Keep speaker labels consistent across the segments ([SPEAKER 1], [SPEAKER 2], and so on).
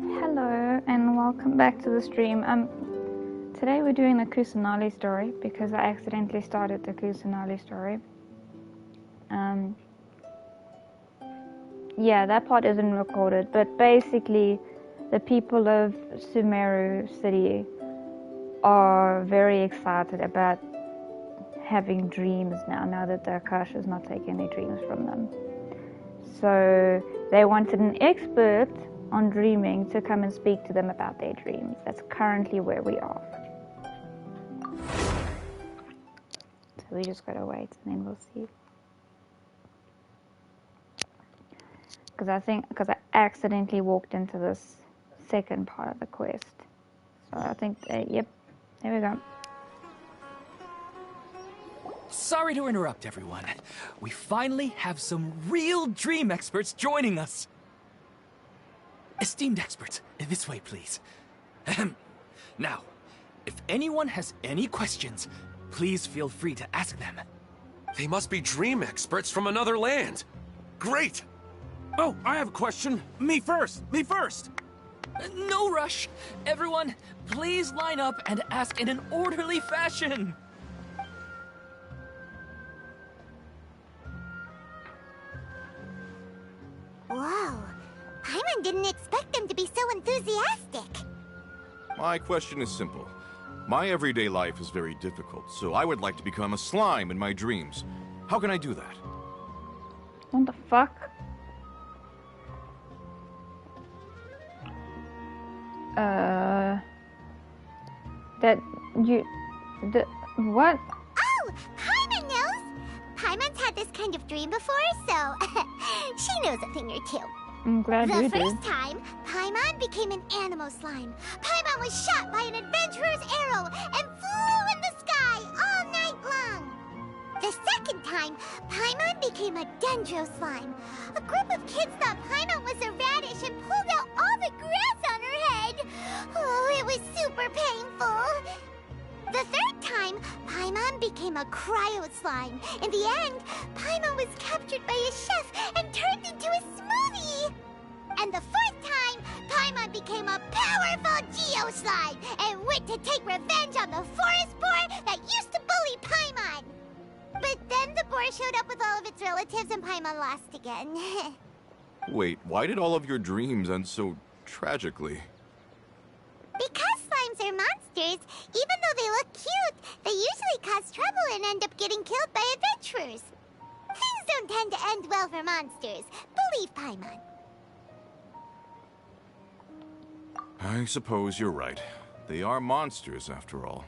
[SPEAKER 1] Hello and welcome back to the stream. Today we're doing the Kusanali story because I accidentally started the Kusanali story. Yeah, that part isn't recorded, but basically the people of Sumeru City are very excited about having dreams now that the Akasha is not taking any dreams from them. So they wanted an expert on dreaming to come and speak to them about their dreams. That's currently where we are. So we just gotta wait and then we'll see. Because I accidentally walked into this second part of the quest. So I think, yep, there we go.
[SPEAKER 2] Sorry to interrupt, everyone. We finally have some real dream experts joining us. Esteemed experts, this way, please. Now, if anyone has any questions, please feel free to ask them.
[SPEAKER 3] They must be dream experts from another land. Great!
[SPEAKER 4] Oh, I have a question. Me first! Me first!
[SPEAKER 2] No rush. Everyone, please line up and ask in an orderly fashion.
[SPEAKER 5] Whoa. Paimon didn't expect them to be so enthusiastic.
[SPEAKER 6] My question is simple. My everyday life is very difficult, so I would like to become a slime in my dreams. How can I do that?
[SPEAKER 1] What the fuck? What?
[SPEAKER 5] Oh, Paimon knows! Paimon's had this kind of dream before, so she knows a thing or two.
[SPEAKER 1] I'm glad you
[SPEAKER 5] The
[SPEAKER 1] did.
[SPEAKER 5] first time, Paimon became an animal slime. Paimon was shot by an adventurer's arrow and flew in the sky all night long. The second time, Paimon became a dendro slime. A group of kids thought Paimon was a radish and pulled out all the grass on her head. Oh, it was super painful. The third time, Paimon became a cryo slime. In the end, Paimon was captured by a chef and turned into a smoothie. And the fourth time, Paimon became a powerful Geo slime and went to take revenge on the forest boar that used to bully Paimon. But then the boar showed up with all of its relatives and Paimon lost again.
[SPEAKER 6] Wait, why did all of your dreams end so tragically?
[SPEAKER 5] Because slimes are monsters, even though they look cute, they usually cause trouble and end up getting killed by adventurers. Things don't tend to end well for monsters. Believe Paimon.
[SPEAKER 6] I suppose you're right. They are monsters, after all.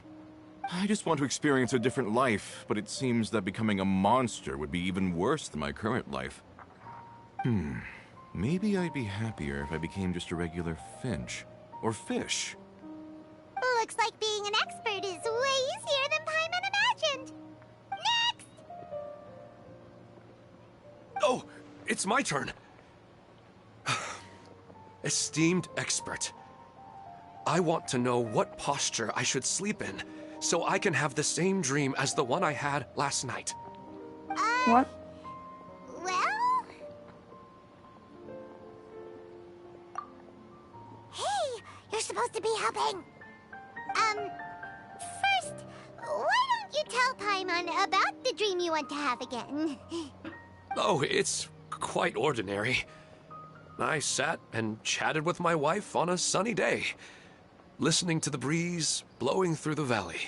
[SPEAKER 6] I just want to experience a different life, but it seems that becoming a monster would be even worse than my current life. Maybe I'd be happier if I became just a regular finch. Or fish.
[SPEAKER 5] Looks like being an expert is way easier than Paimon imagined. Next!
[SPEAKER 3] Oh, it's my turn. Esteemed expert, I want to know what posture I should sleep in so I can have the same dream as the one I had last night.
[SPEAKER 1] What?
[SPEAKER 5] Well... Hey, you're supposed to be helping. First, why don't you tell Paimon about the dream you want to have again?
[SPEAKER 3] Oh, it's quite ordinary. I sat and chatted with my wife on a sunny day, listening to the breeze blowing through the valley.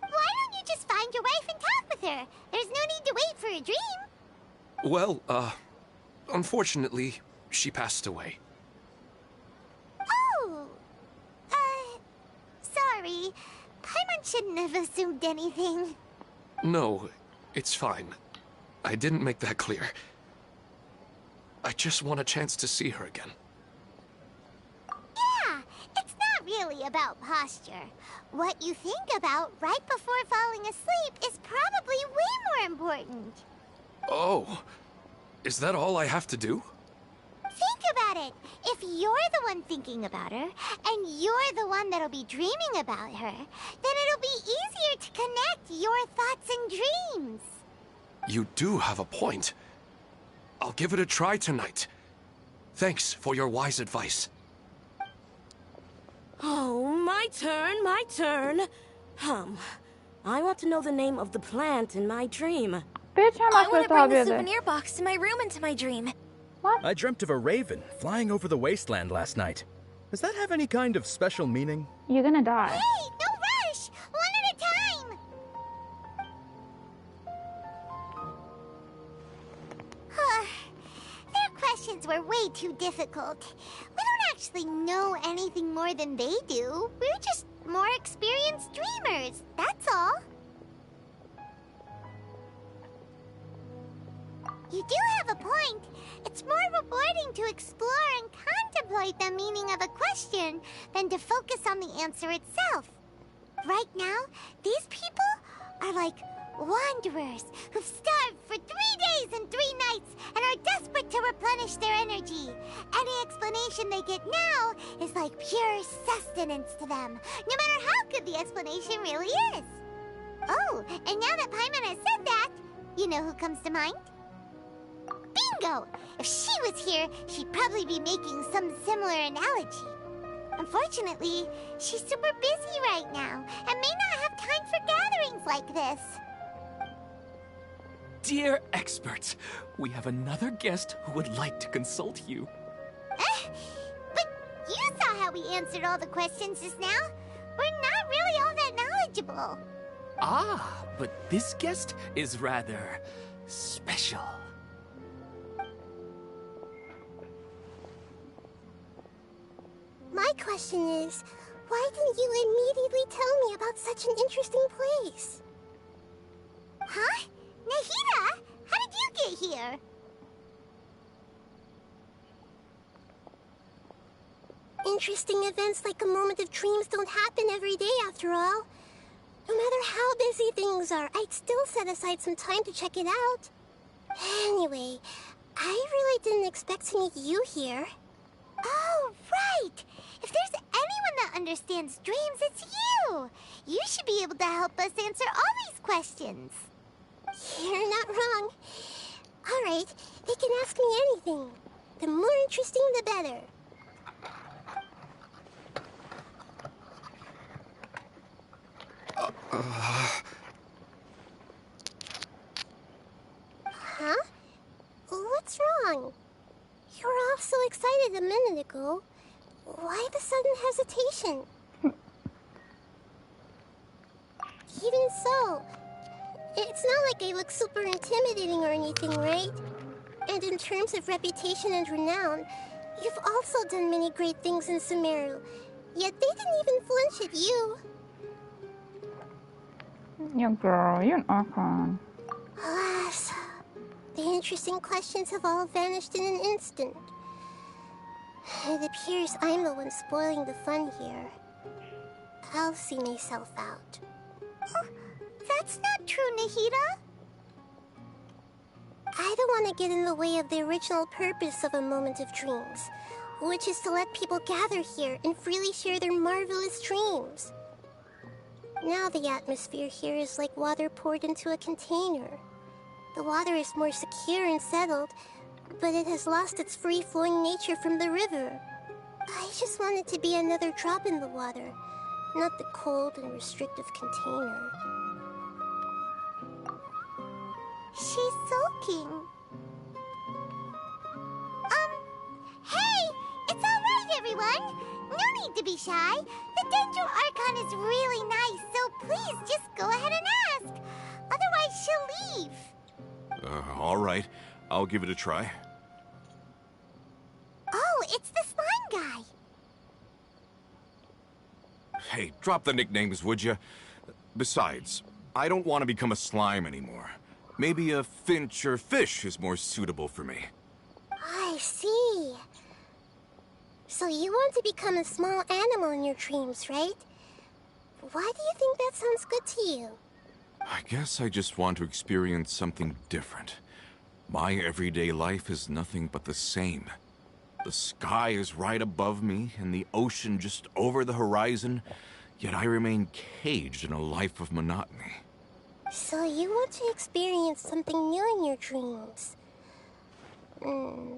[SPEAKER 5] Why don't you just find your wife and talk with her? There's no need to wait for a dream.
[SPEAKER 3] Well, unfortunately, she passed away.
[SPEAKER 5] Oh, sorry. Paimon shouldn't have assumed anything.
[SPEAKER 3] No, it's fine. I didn't make that clear. I just want a chance to see her again.
[SPEAKER 5] Yeah, it's not really about posture. What you think about right before falling asleep is probably way more important.
[SPEAKER 3] Oh, is that all I have to do?
[SPEAKER 5] Think about it. If you're the one thinking about her, and you're the one that'll be dreaming about her, then it'll be easier to connect your thoughts and dreams.
[SPEAKER 3] You do have a point. I'll give it a try tonight. Thanks for your wise advice.
[SPEAKER 7] Oh, my turn. I want to know the name of the plant in my dream.
[SPEAKER 1] Bitch, how
[SPEAKER 5] I
[SPEAKER 1] much
[SPEAKER 5] want
[SPEAKER 1] was
[SPEAKER 5] to bring the
[SPEAKER 1] that?
[SPEAKER 5] souvenir box to my room into my dream.
[SPEAKER 8] I dreamt of a raven flying over the wasteland last night. Does that have any kind of special meaning?
[SPEAKER 1] You're gonna die.
[SPEAKER 5] Hey, no rush! One at a time! Their questions were way too difficult. We don't actually know anything more than they do. We're just more experienced dreamers, that's all. You do have a point. It's more rewarding to explore and contemplate the meaning of a question than to focus on the answer itself. Right now, these people are like wanderers who've starved for 3 days and 3 nights and are desperate to replenish their energy. Any explanation they get now is like pure sustenance to them, no matter how good the explanation really is. Oh, and now that Paimon has said that, you know who comes to mind? Bingo! If she was here, she'd probably be making some similar analogy. Unfortunately, she's super busy right now and may not have time for gatherings like this.
[SPEAKER 2] Dear experts, we have another guest who would like to consult you.
[SPEAKER 5] But you saw how we answered all the questions just now. We're not really all that knowledgeable.
[SPEAKER 2] Ah, but this guest is rather special.
[SPEAKER 5] My question is, why didn't you immediately tell me about such an interesting place? Huh? Nahida, how did you get here? Interesting events like a moment of dreams don't happen every day after all. No matter how busy things are, I'd still set aside some time to check it out. Anyway, I really didn't expect to meet you here. Oh, right! If there's anyone that understands dreams, it's you! You should be able to help us answer all these questions. You're not wrong. Alright, they can ask me anything. The more interesting, the better. Huh? What's wrong? You were all so excited a minute ago. Why the sudden hesitation? Even so, it's not like I look super intimidating or anything, right? And in terms of reputation and renown, you've also done many great things in Sumeru, yet they didn't even flinch at you.
[SPEAKER 1] Yeah, girl, you're an icon.
[SPEAKER 5] Alas, the interesting questions have all vanished in an instant. It appears I'm the one spoiling the fun here. I'll see myself out. That's not true, Nahida. I don't want to get in the way of the original purpose of a moment of dreams, which is to let people gather here and freely share their marvelous dreams. Now the atmosphere here is like water poured into a container. The water is more secure and settled, but it has lost its free-flowing nature from the river. I just want it to be another drop in the water, not the cold and restrictive container. She's sulking. Hey! It's alright, everyone! No need to be shy. The Dendro Archon is really nice, so please just go ahead and ask. Otherwise, she'll leave.
[SPEAKER 6] All right. I'll give it a try.
[SPEAKER 5] Oh, it's the slime guy.
[SPEAKER 6] Hey, drop the nicknames, would you? Besides, I don't want to become a slime anymore. Maybe a finch or fish is more suitable for me.
[SPEAKER 5] I see. So you want to become a small animal in your dreams, right? Why do you think that sounds good to you?
[SPEAKER 6] I guess I just want to experience something different. My everyday life is nothing but the same. The sky is right above me and the ocean just over the horizon, yet I remain caged in a life of monotony.
[SPEAKER 5] So you want to experience something new in your dreams?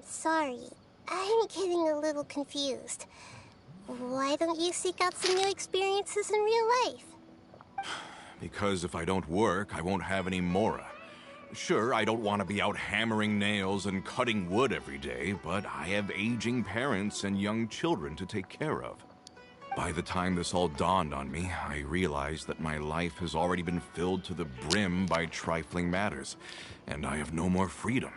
[SPEAKER 5] Sorry, I'm getting a little confused. Why don't you seek out some new experiences in real life?
[SPEAKER 6] Because if I don't work, I won't have any mora. Sure, I don't want to be out hammering nails and cutting wood every day, but I have aging parents and young children to take care of. By the time this all dawned on me, I realized that my life has already been filled to the brim by trifling matters, and I have no more freedom.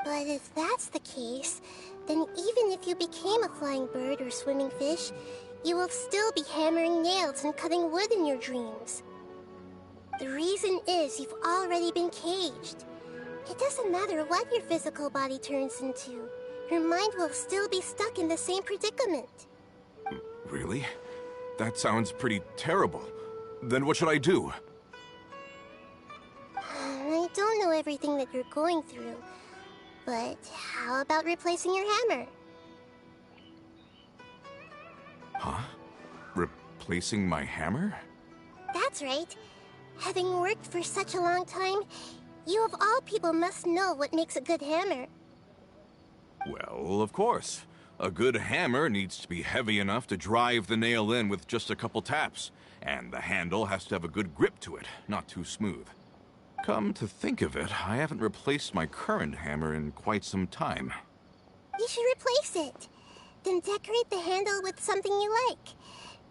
[SPEAKER 5] But if that's the case, then even if you became a flying bird or swimming fish, you will still be hammering nails and cutting wood in your dreams. The reason is you've already been caged. It doesn't matter what your physical body turns into. Your mind will still be stuck in the same predicament.
[SPEAKER 6] Really? That sounds pretty terrible. Then what should I do?
[SPEAKER 5] I don't know everything that you're going through, but how about replacing your hammer?
[SPEAKER 6] Huh? Replacing my hammer?
[SPEAKER 5] That's right. Having worked for such a long time, you of all people must know what makes a good hammer.
[SPEAKER 6] Well, of course. A good hammer needs to be heavy enough to drive the nail in with just a couple taps, and the handle has to have a good grip to it, not too smooth. Come to think of it, I haven't replaced my current hammer in quite some time.
[SPEAKER 5] You should replace it. Then decorate the handle with something you like.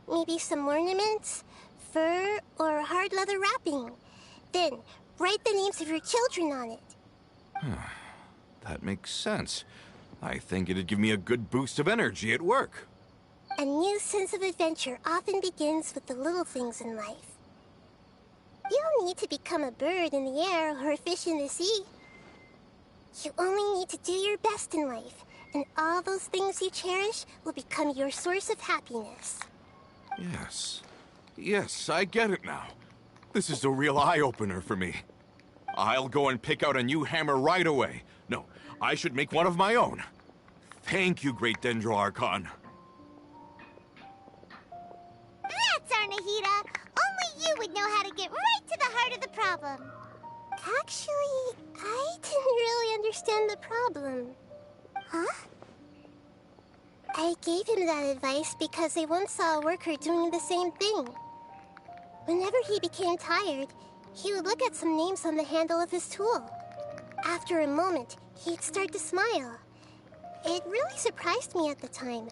[SPEAKER 5] Maybe some ornaments, fur, or hard leather wrapping. Then, write the names of your children on it.
[SPEAKER 6] That makes sense. I think it'd give me a good boost of energy at work.
[SPEAKER 5] A new sense of adventure often begins with the little things in life. You don't need to become a bird in the air or a fish in the sea. You only need to do your best in life, and all those things you cherish will become your source of happiness.
[SPEAKER 6] Yes. Yes, I get it now. This is a real eye-opener for me. I'll go and pick out a new hammer right away. No, I should make one of my own. Thank you, Great Dendro Archon.
[SPEAKER 5] That's Arnahita! Only you would know how to get right to the heart of the problem. Actually, I didn't really understand the problem. Huh? I gave him that advice because I once saw a worker doing the same thing. Whenever he became tired, he would look at some names on the handle of his tool. After a moment, he'd start to smile. It really surprised me at the time.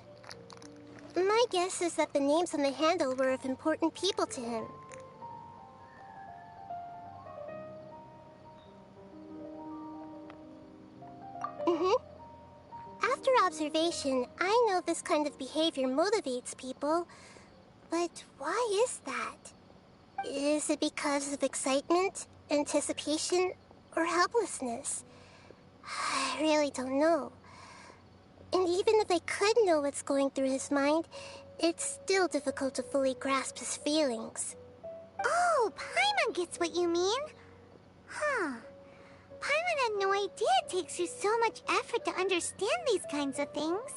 [SPEAKER 5] My guess is that the names on the handle were of important people to him. After observation, I know this kind of behavior motivates people. But why is that? Is it because of excitement, anticipation, or helplessness? I really don't know. And even if I could know what's going through his mind, it's still difficult to fully grasp his feelings. Oh, Paimon gets what you mean. Huh. Paimon had no idea it takes you so much effort to understand these kinds of things.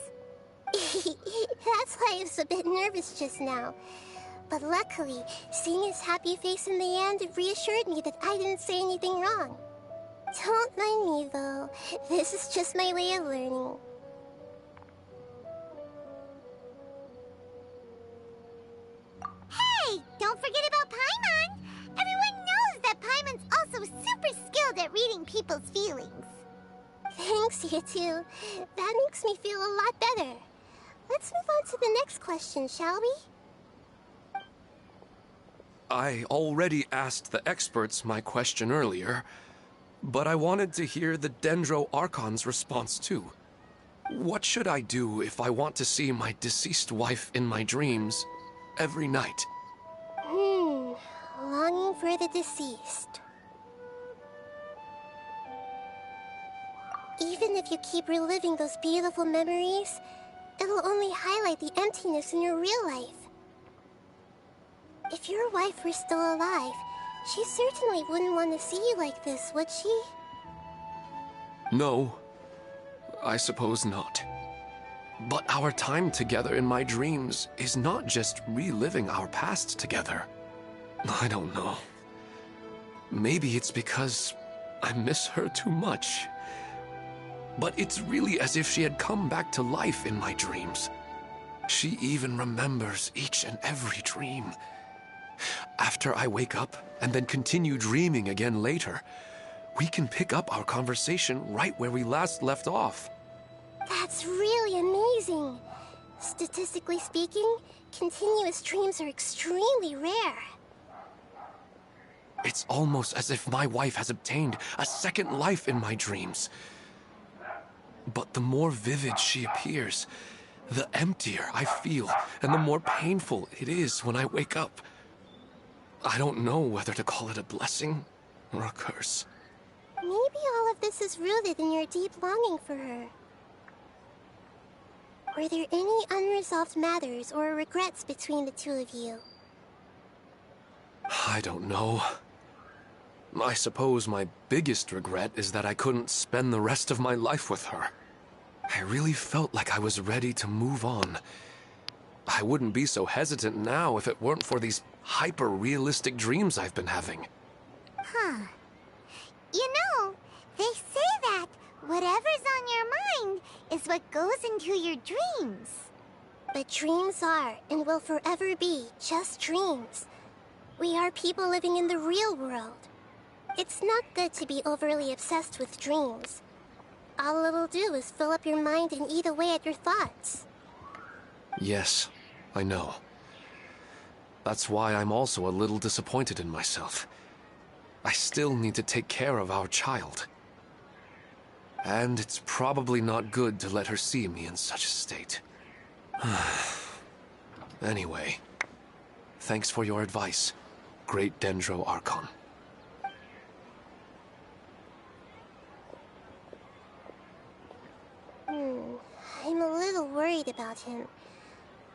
[SPEAKER 5] That's why I was a bit nervous just now. But luckily, seeing his happy face in the end reassured me that I didn't say anything wrong. Don't mind me, though. This is just my way of learning. Hey! Don't forget about Paimon! Everyone knows that Paimon's also super skilled at reading people's feelings. Thanks, you two. That makes me feel a lot better. Let's move on to the next question, shall we?
[SPEAKER 3] I already asked the experts my question earlier, but I wanted to hear the Dendro Archon's response too. What should I do if I want to see my deceased wife in my dreams every night?
[SPEAKER 5] Longing for the deceased. Even if you keep reliving those beautiful memories, it'll only highlight the emptiness in your real life. If your wife were still alive, she certainly wouldn't want to see you like this, would she?
[SPEAKER 3] No, I suppose not. But our time together in my dreams is not just reliving our past together. I don't know. Maybe it's because I miss her too much. But it's really as if she had come back to life in my dreams. She even remembers each and every dream. After I wake up and then continue dreaming again later, we can pick up our conversation right where we last left off.
[SPEAKER 5] That's really amazing. Statistically speaking, continuous dreams are extremely rare.
[SPEAKER 3] It's almost as if my wife has obtained a second life in my dreams. But the more vivid she appears, the emptier I feel, and the more painful it is when I wake up. I don't know whether to call it a blessing or a curse.
[SPEAKER 5] Maybe all of this is rooted in your deep longing for her. Were there any unresolved matters or regrets between the two of you?
[SPEAKER 3] I don't know. I suppose my biggest regret is that I couldn't spend the rest of my life with her. I really felt like I was ready to move on. I wouldn't be so hesitant now if it weren't for these hyper-realistic dreams I've been having.
[SPEAKER 5] Huh. You know, they say that whatever's on your mind is what goes into your dreams. But dreams are, and will forever be, just dreams. We are people living in the real world. It's not good to be overly obsessed with dreams. All it'll do is fill up your mind and eat away at your thoughts.
[SPEAKER 3] Yes, I know. That's why I'm also a little disappointed in myself. I still need to take care of our child. And it's probably not good to let her see me in such a state. Anyway, thanks for your advice, Great Dendro Archon.
[SPEAKER 5] I'm a little worried about him.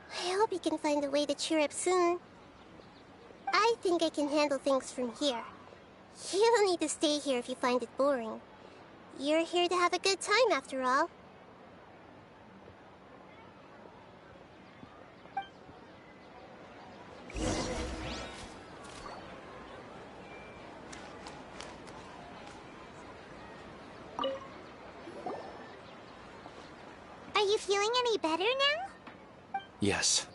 [SPEAKER 5] I hope he can find a way to cheer up soon. I think I can handle things from here. You don't need to stay here if you find it boring. You're here to have a good time, after all. Are you feeling any better now?
[SPEAKER 3] Yes.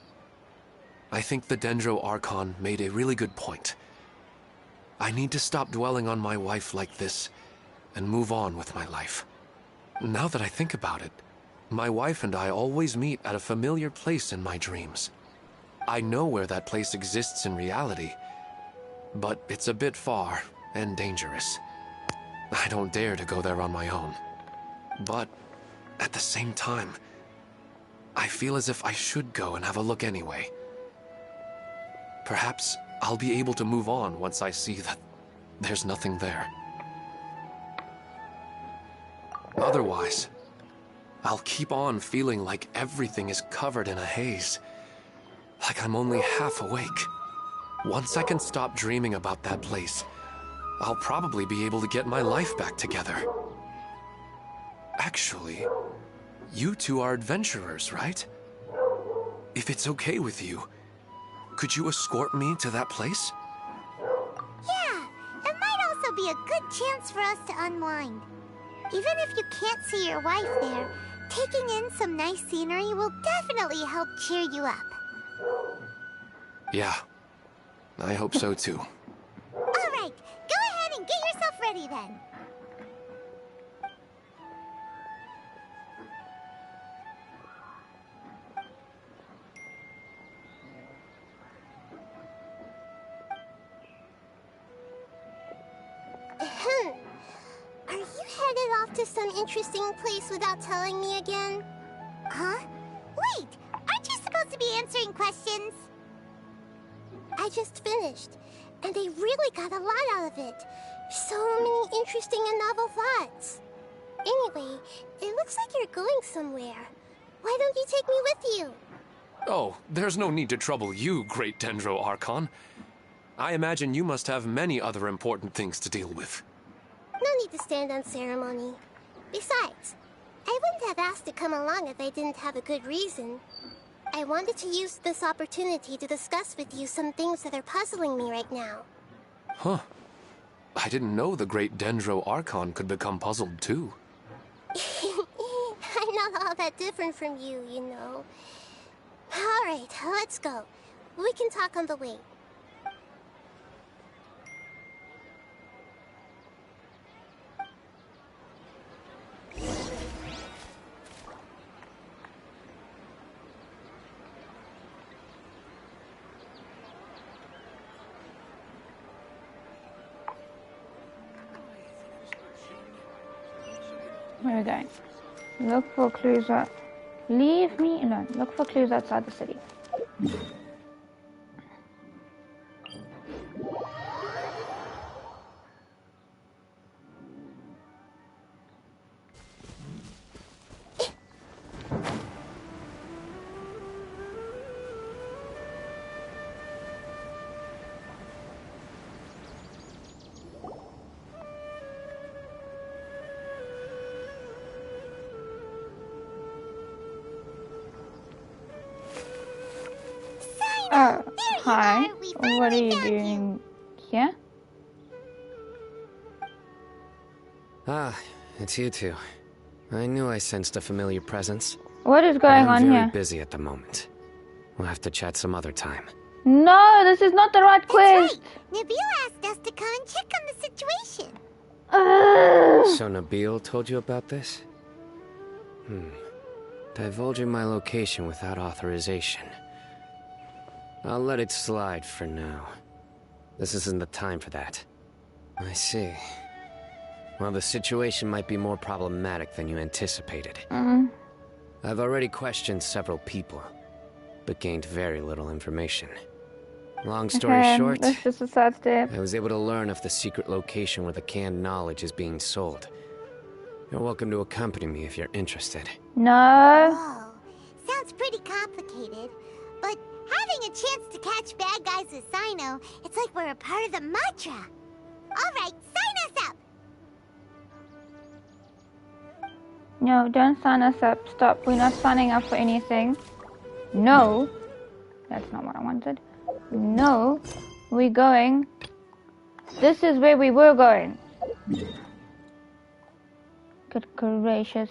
[SPEAKER 3] I think the Dendro Archon made a really good point. I need to stop dwelling on my wife like this and move on with my life. Now that I think about it, my wife and I always meet at a familiar place in my dreams. I know where that place exists in reality, but it's a bit far and dangerous. I don't dare to go there on my own. But at the same time, I feel as if I should go and have a look anyway. Perhaps I'll be able to move on once I see that there's nothing there. Otherwise, I'll keep on feeling like everything is covered in a haze. Like I'm only half awake. Once I can stop dreaming about that place, I'll probably be able to get my life back together. Actually, you two are adventurers, right? If it's okay with you, could you escort me to that place?
[SPEAKER 5] Yeah, it might also be a good chance for us to unwind. Even if you can't see your wife there, taking in some nice scenery will definitely help cheer you up.
[SPEAKER 3] Yeah, I hope so too.
[SPEAKER 5] All right, go ahead and get yourself ready then. Are you headed off to some interesting place without telling me again? Huh? Wait, aren't you supposed to be answering questions? I just finished, and I really got a lot out of it. So many interesting and novel thoughts. Anyway, it looks like you're going somewhere. Why don't you take me with you?
[SPEAKER 3] Oh, there's no need to trouble you, Great Dendro Archon. I imagine you must have many other important things to deal with.
[SPEAKER 5] No need to stand on ceremony. Besides, I wouldn't have asked to come along if I didn't have a good reason. I wanted to use this opportunity to discuss with you some things that are puzzling me right now.
[SPEAKER 3] Huh. I didn't know the Great Dendro Archon could become puzzled too.
[SPEAKER 5] I'm not all that different from you, you know. Alright, let's go. We can talk on the way.
[SPEAKER 1] Where are we going? Look for clues out. Leave me alone. Look for clues outside the city. Oh, hi. What are you doing here?
[SPEAKER 9] Ah, it's you two. I knew I sensed a familiar presence.
[SPEAKER 1] What is going on
[SPEAKER 9] I'm
[SPEAKER 1] here?
[SPEAKER 9] very busy at the moment. We'll have to chat some other time.
[SPEAKER 1] No, this is not the right quest.
[SPEAKER 5] Right. Nabil asked us to come and check on the situation.
[SPEAKER 9] So Nabil told you about this? Divulging my location without authorization. I'll let it slide for now. This isn't the time for that. I see. Well, the situation might be more problematic than you anticipated. I've already questioned several people, but gained very little information. Long story short,
[SPEAKER 1] that's just a sad step.
[SPEAKER 9] I was able to learn of the secret location where the canned knowledge is being sold. You're welcome to accompany me if you're interested.
[SPEAKER 1] No.
[SPEAKER 5] Whoa, sounds pretty complicated. But having a chance to catch bad guys with Sino, it's like we're a part of the mantra. Alright, sign us up!
[SPEAKER 1] No, don't sign us up. Stop. We're not signing up for anything. No. That's not what I wanted. No. We're going. This is where we were going. Good gracious.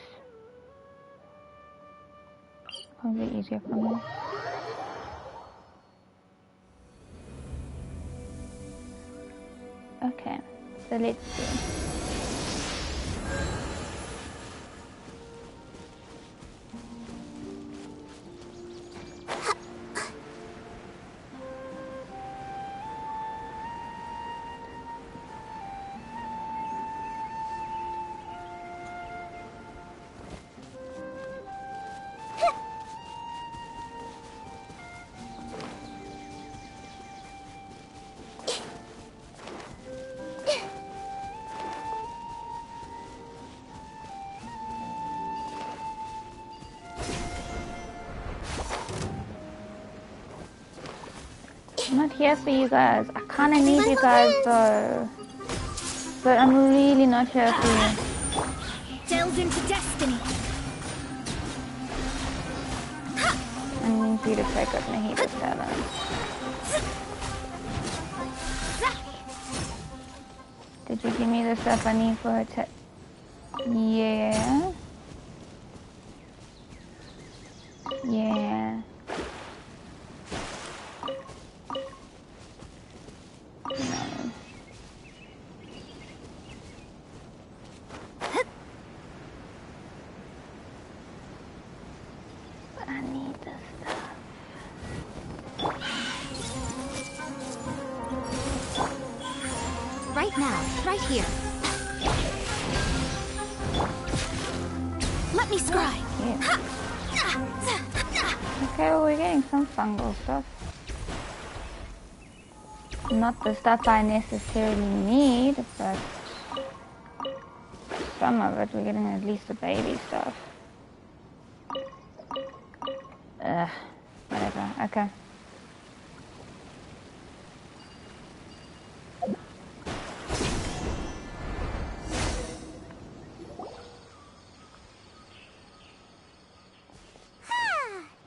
[SPEAKER 1] Probably easier for me. Okay. So let's see. I'm not here for you guys. I kind of need you guys though. But I'm really not here for you.
[SPEAKER 5] Delve into destiny.
[SPEAKER 1] I need you to take up Nahida's talent. Did you give me the stuff I need for her to... Yeah. Yeah. No. I need this stuff.
[SPEAKER 5] Right now, right here. Let me scry.
[SPEAKER 1] Yeah. Okay, well, we're getting some fungal stuff. Not the stuff I necessarily need, but some of it, we're getting at least the baby stuff. Ugh, whatever, okay.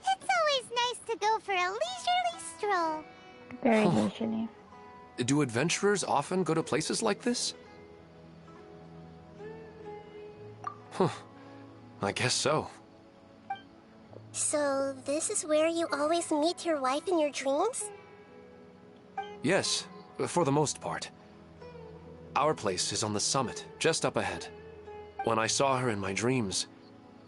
[SPEAKER 5] It's always nice to go for a leisurely stroll.
[SPEAKER 1] Very leisurely.
[SPEAKER 3] Do adventurers often go to places like this? Huh. I guess so.
[SPEAKER 10] So, this is where you always meet your wife in your dreams?
[SPEAKER 3] Yes, for the most part. Our place is on the summit, just up ahead. When I saw her in my dreams,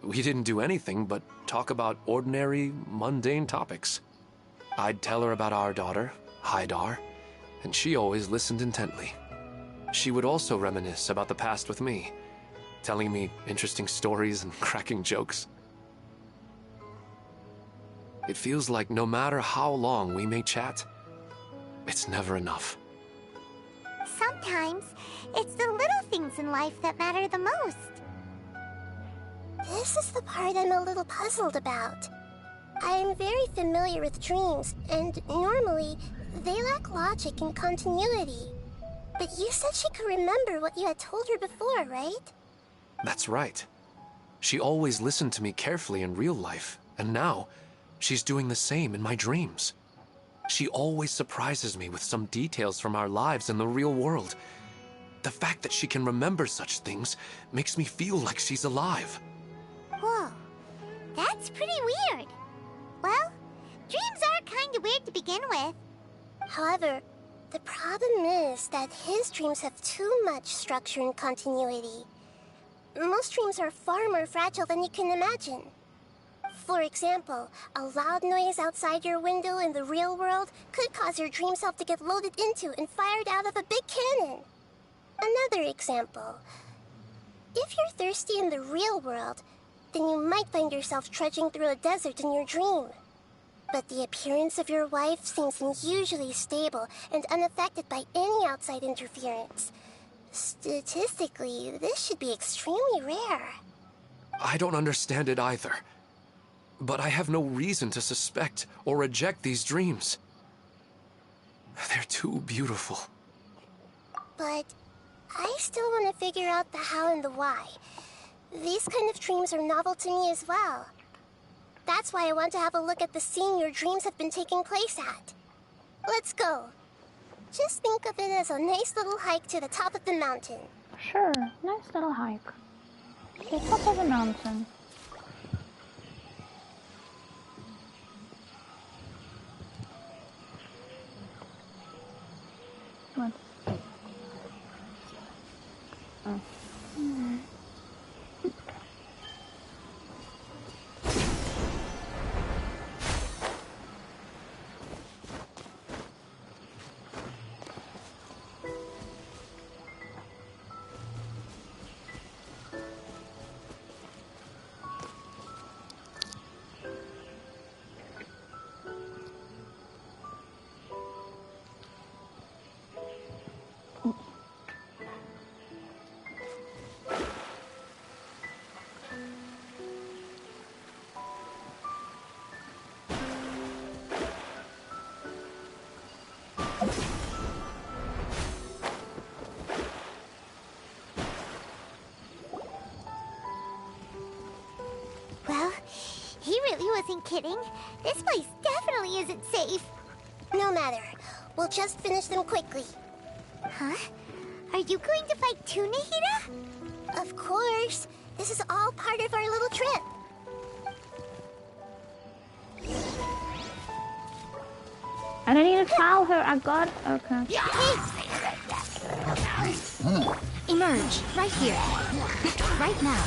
[SPEAKER 3] we didn't do anything but talk about ordinary, mundane topics. I'd tell her about our daughter, Haidar, and she always listened intently. She would also reminisce about the past with me, telling me interesting stories and cracking jokes. It feels like no matter how long we may chat, it's never enough.
[SPEAKER 5] Sometimes, it's the little things in life that matter the most.
[SPEAKER 10] This is the part I'm a little puzzled about. I'm very familiar with dreams, and normally, they lack logic and continuity. But you said she could remember what you had told her before, right?
[SPEAKER 3] That's right. She always listened to me carefully in real life, and now, she's doing the same in my dreams. She always surprises me with some details from our lives in the real world. The fact that she can remember such things makes me feel like she's alive.
[SPEAKER 5] Whoa, that's pretty weird. Well, dreams are kind of weird to begin with.
[SPEAKER 10] However, the problem is that his dreams have too much structure and continuity. Most dreams are far more fragile than you can imagine. For example, a loud noise outside your window in the real world could cause your dream self to get loaded into and fired out of a big cannon. Another example. If you're thirsty in the real world, then you might find yourself trudging through a desert in your dream. But the appearance of your wife seems unusually stable and unaffected by any outside interference. Statistically, this should be extremely rare.
[SPEAKER 3] I don't understand it either. But I have no reason to suspect or reject these dreams. They're too beautiful.
[SPEAKER 10] But I still want to figure out the how and the why. These kind of dreams are novel to me as well. That's why I want to have a look at the scene your dreams have been taking place at. Let's go. Just think of it as a nice little hike to the top of the mountain.
[SPEAKER 1] Sure, nice little hike. To the top of the mountain. What? Oh.
[SPEAKER 5] Well, he really wasn't kidding. This place definitely isn't safe.
[SPEAKER 10] No matter. We'll just finish them quickly.
[SPEAKER 5] Huh? Are you going to fight too, Nahida?
[SPEAKER 10] Of course. This is all part of our little trip.
[SPEAKER 1] And I need to tell her I got... Okay.
[SPEAKER 11] Emerge, right here. Right now.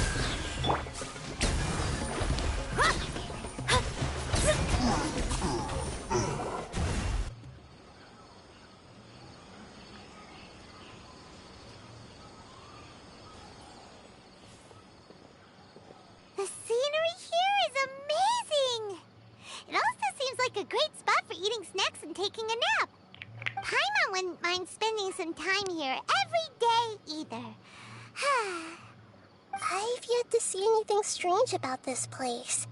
[SPEAKER 5] The scenery here is amazing! It also seems like a great spot for eating snacks and taking a nap. Paimon wouldn't mind spending some time here every day either.
[SPEAKER 10] I've yet to see anything strange about this place.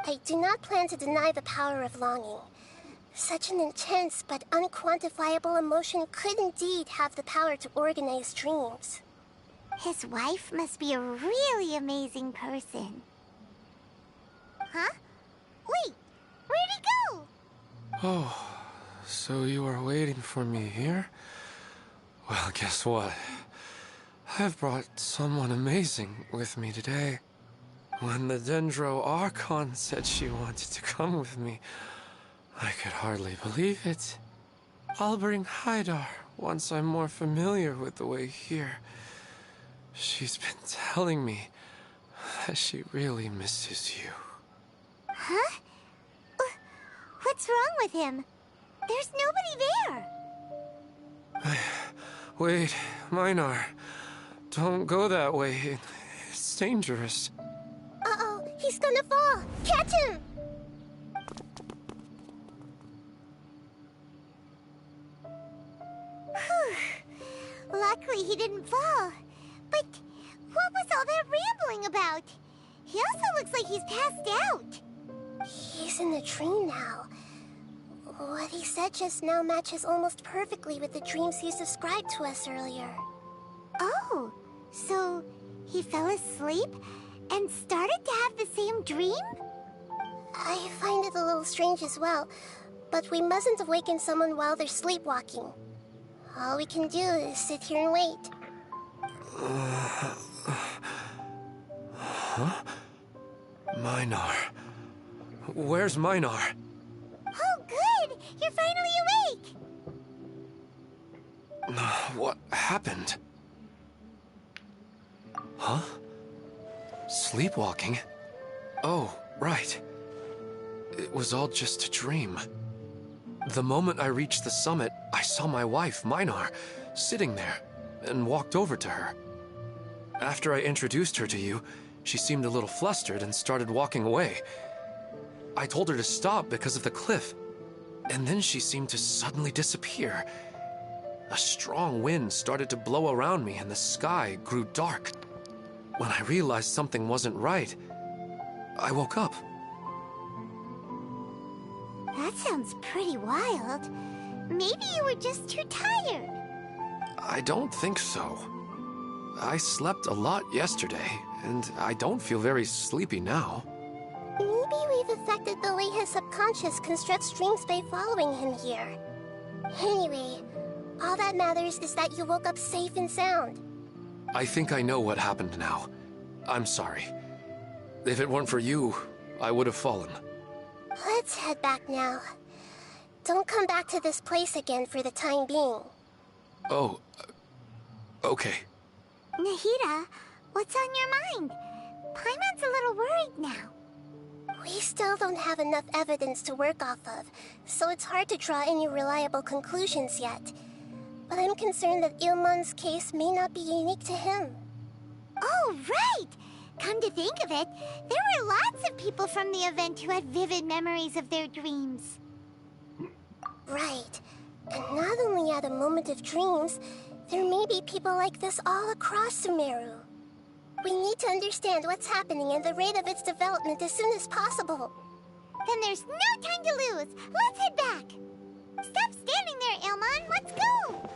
[SPEAKER 10] I do not plan to deny the power of longing. Such an intense but unquantifiable emotion could indeed have the power to organize dreams.
[SPEAKER 5] His wife must be a really amazing person. Huh? Wait, where'd he go?
[SPEAKER 3] Oh, so you are waiting for me here? Well, guess what? I've brought someone amazing with me today. When the Dendro Archon said she wanted to come with me, I could hardly believe it. I'll bring Haidar once I'm more familiar with the way here. She's been telling me that she really misses you.
[SPEAKER 5] Huh? What's wrong with him? There's nobody there.
[SPEAKER 3] Wait, Minar. Don't go that way. It's dangerous.
[SPEAKER 10] Uh-oh, he's gonna fall. Catch him!
[SPEAKER 5] Luckily he didn't fall. But what was all that rambling about? He also looks like he's passed out.
[SPEAKER 10] He's in the dream now. What he said just now matches almost perfectly with the dreams he's described to us earlier.
[SPEAKER 5] Oh, so he fell asleep and started to have the same dream?
[SPEAKER 10] I find it a little strange as well, but we mustn't awaken someone while they're sleepwalking. All we can do is sit here and wait.
[SPEAKER 3] Huh? Minar. Where's Minar?
[SPEAKER 5] Oh, good! You're finally awake!
[SPEAKER 3] What happened? Huh? Sleepwalking? Oh, right. It was all just a dream. The moment I reached the summit, I saw my wife, Minar, sitting there, and walked over to her. After I introduced her to you, she seemed a little flustered and started walking away. I told her to stop because of the cliff, and then she seemed to suddenly disappear. A strong wind started to blow around me and the sky grew dark. When I realized something wasn't right, I woke up.
[SPEAKER 5] That sounds pretty wild. Maybe you were just too tired.
[SPEAKER 3] I don't think so. I slept a lot yesterday, and I don't feel very sleepy now.
[SPEAKER 10] Maybe we've affected the way his subconscious constructs dreams by following him here. Anyway, all that matters is that you woke up safe and sound.
[SPEAKER 3] I think I know what happened now. I'm sorry. If it weren't for you, I would have fallen.
[SPEAKER 10] Let's head back now. Don't come back to this place again for the time being.
[SPEAKER 3] Oh, okay.
[SPEAKER 5] Nahida, what's on your mind? Paimon's a little worried now.
[SPEAKER 10] We still don't have enough evidence to work off of, so it's hard to draw any reliable conclusions yet. But I'm concerned that Ilmon's case may not be unique to him.
[SPEAKER 5] Oh, right! Come to think of it, there were lots of people from the event who had vivid memories of their dreams.
[SPEAKER 10] Right. And not only at a moment of dreams, there may be people like this all across Sumeru. We need to understand what's happening and the rate of its development as soon as possible.
[SPEAKER 5] Then there's no time to lose. Let's head back. Stop standing there, Ilmon. Let's go.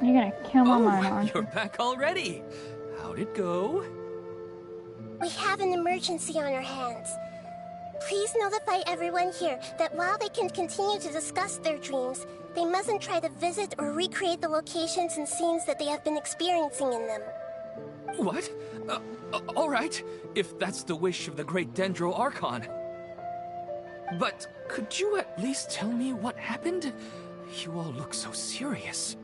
[SPEAKER 1] You're gonna kill my mind, aren't
[SPEAKER 2] You're
[SPEAKER 1] you?
[SPEAKER 2] back already. How'd it go?
[SPEAKER 10] We have an emergency on our hands. Please notify everyone here that while they can continue to discuss their dreams, they mustn't try to visit or recreate the locations and scenes that they have been experiencing in them.
[SPEAKER 2] What? All right, if that's the wish of the great Dendro Archon. But could you at least tell me what happened? You all look so serious.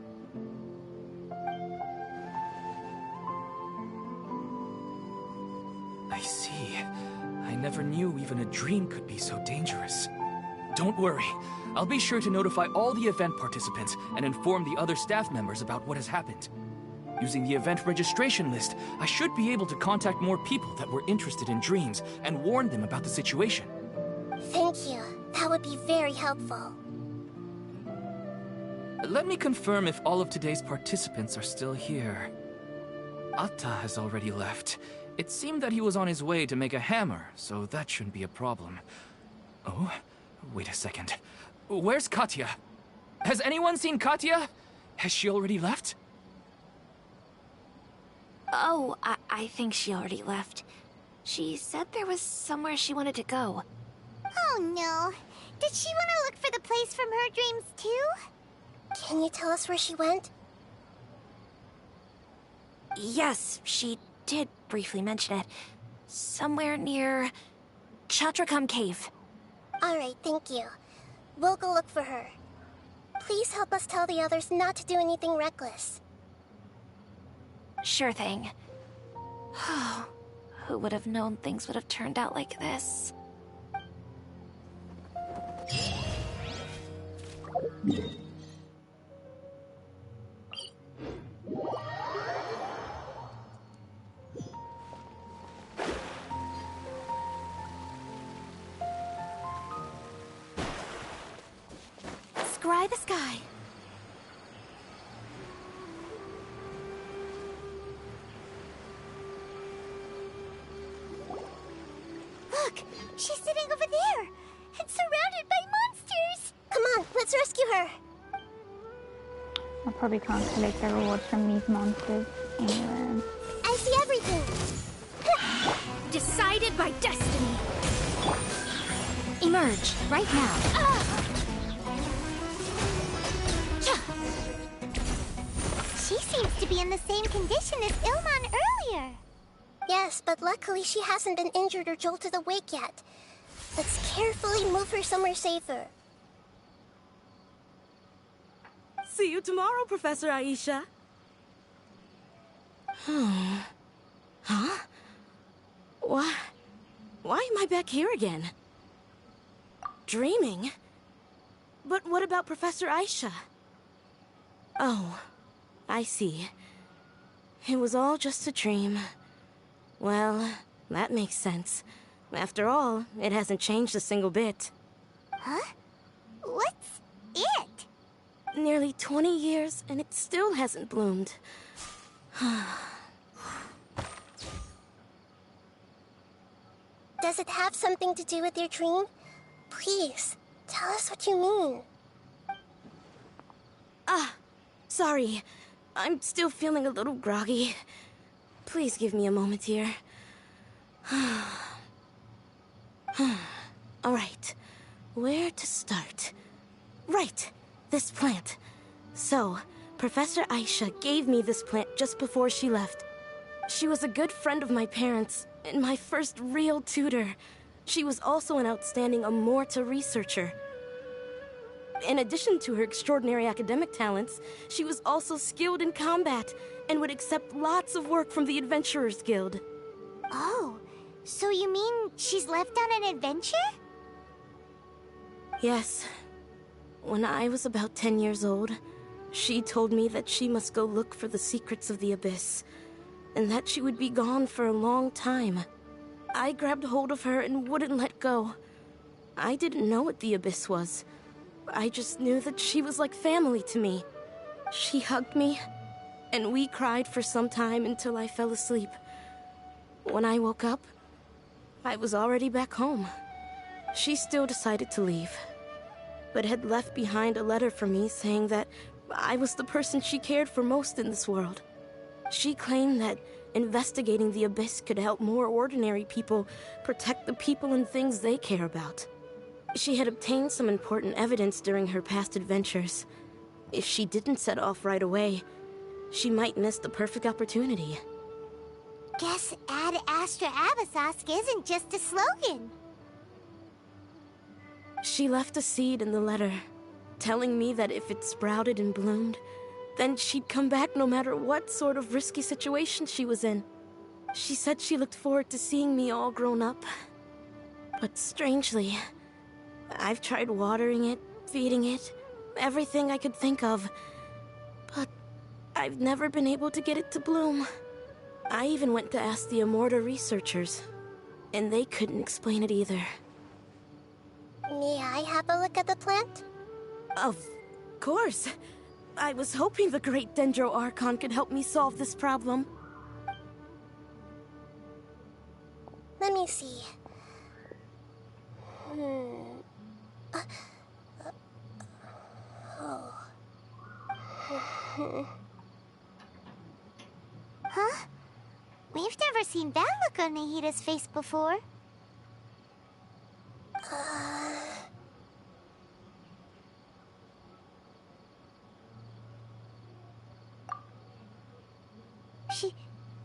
[SPEAKER 2] I see. I never knew even a dream could be so dangerous. Don't worry. I'll be sure to notify all the event participants and inform the other staff members about what has happened. Using the event registration list, I should be able to contact more people that were interested in dreams and warn them about the situation.
[SPEAKER 10] Thank you. That would be very helpful.
[SPEAKER 2] Let me confirm if all of today's participants are still here. Atta has already left. It seemed that he was on his way to make a hammer, so that shouldn't be a problem. Oh, wait a second. Where's Katya? Has anyone seen Katya? Has she already left?
[SPEAKER 11] Oh, I think she already left. She said there was somewhere she wanted to go.
[SPEAKER 5] Oh no. Did she want to look for the place from her dreams too?
[SPEAKER 10] Can you tell us where she went?
[SPEAKER 11] Yes, she did briefly mention it. Somewhere near Chatrakam Cave.
[SPEAKER 10] Alright, thank you. We'll go look for her. Please help us tell the others not to do anything reckless.
[SPEAKER 11] Sure thing. Who would have known things would have turned out like this? Scry the sky.
[SPEAKER 5] Look, she's sitting over there and surrounded by monsters.
[SPEAKER 10] Come on, let's rescue her.
[SPEAKER 1] I probably can't collect the rewards from these monsters anyway.
[SPEAKER 10] I see everything.
[SPEAKER 11] Decided by destiny. Emerge right now.
[SPEAKER 5] She seems to be in the same condition as Ilman earlier.
[SPEAKER 10] Yes, but luckily she hasn't been injured or jolted awake yet. Let's carefully move her somewhere safer.
[SPEAKER 7] See you tomorrow, Professor Aisha. Huh? Why am I back here again? Dreaming? But what about Professor Aisha? Oh, I see. It was all just a dream. Well, that makes sense. After all, it hasn't changed a single bit.
[SPEAKER 5] Huh? What's it?
[SPEAKER 7] Nearly 20 years, and it still hasn't bloomed.
[SPEAKER 10] Does it have something to do with your dream? Please, tell us what you mean.
[SPEAKER 7] Sorry. I'm still feeling a little groggy. Please give me a moment here. Alright, where to start? Right, this plant. So, Professor Aisha gave me this plant just before she left. She was a good friend of my parents, and my first real tutor. She was also an outstanding Amorta researcher. In addition to her extraordinary academic talents, she was also skilled in combat and would accept lots of work from the Adventurers Guild.
[SPEAKER 5] Oh, so you mean she's left on an adventure?
[SPEAKER 7] Yes. When I was about 10 years old, she told me that she must go look for the secrets of the Abyss, and that she would be gone for a long time. I grabbed hold of her and wouldn't let go. I didn't know what the Abyss was. I just knew that she was like family to me. She hugged me, and we cried for some time until I fell asleep. When I woke up, I was already back home. She still decided to leave, but had left behind a letter for me saying that I was the person she cared for most in this world. She claimed that investigating the Abyss could help more ordinary people protect the people and things they care about. She had obtained some important evidence during her past adventures. If she didn't set off right away, she might miss the perfect opportunity.
[SPEAKER 5] Guess Ad Astra Abyssosque isn't just a slogan.
[SPEAKER 7] She left a seed in the letter, telling me that if it sprouted and bloomed, then she'd come back no matter what sort of risky situation she was in. She said she looked forward to seeing me all grown up. But strangely, I've tried watering it, feeding it, everything I could think of. But I've never been able to get it to bloom. I even went to ask the Amorta researchers, and they couldn't explain it either.
[SPEAKER 10] May I have a look at the plant?
[SPEAKER 7] Of course. I was hoping the great Dendro Archon could help me solve this problem.
[SPEAKER 10] Let me see.
[SPEAKER 5] Huh? We've never seen that look on Nahida's face before.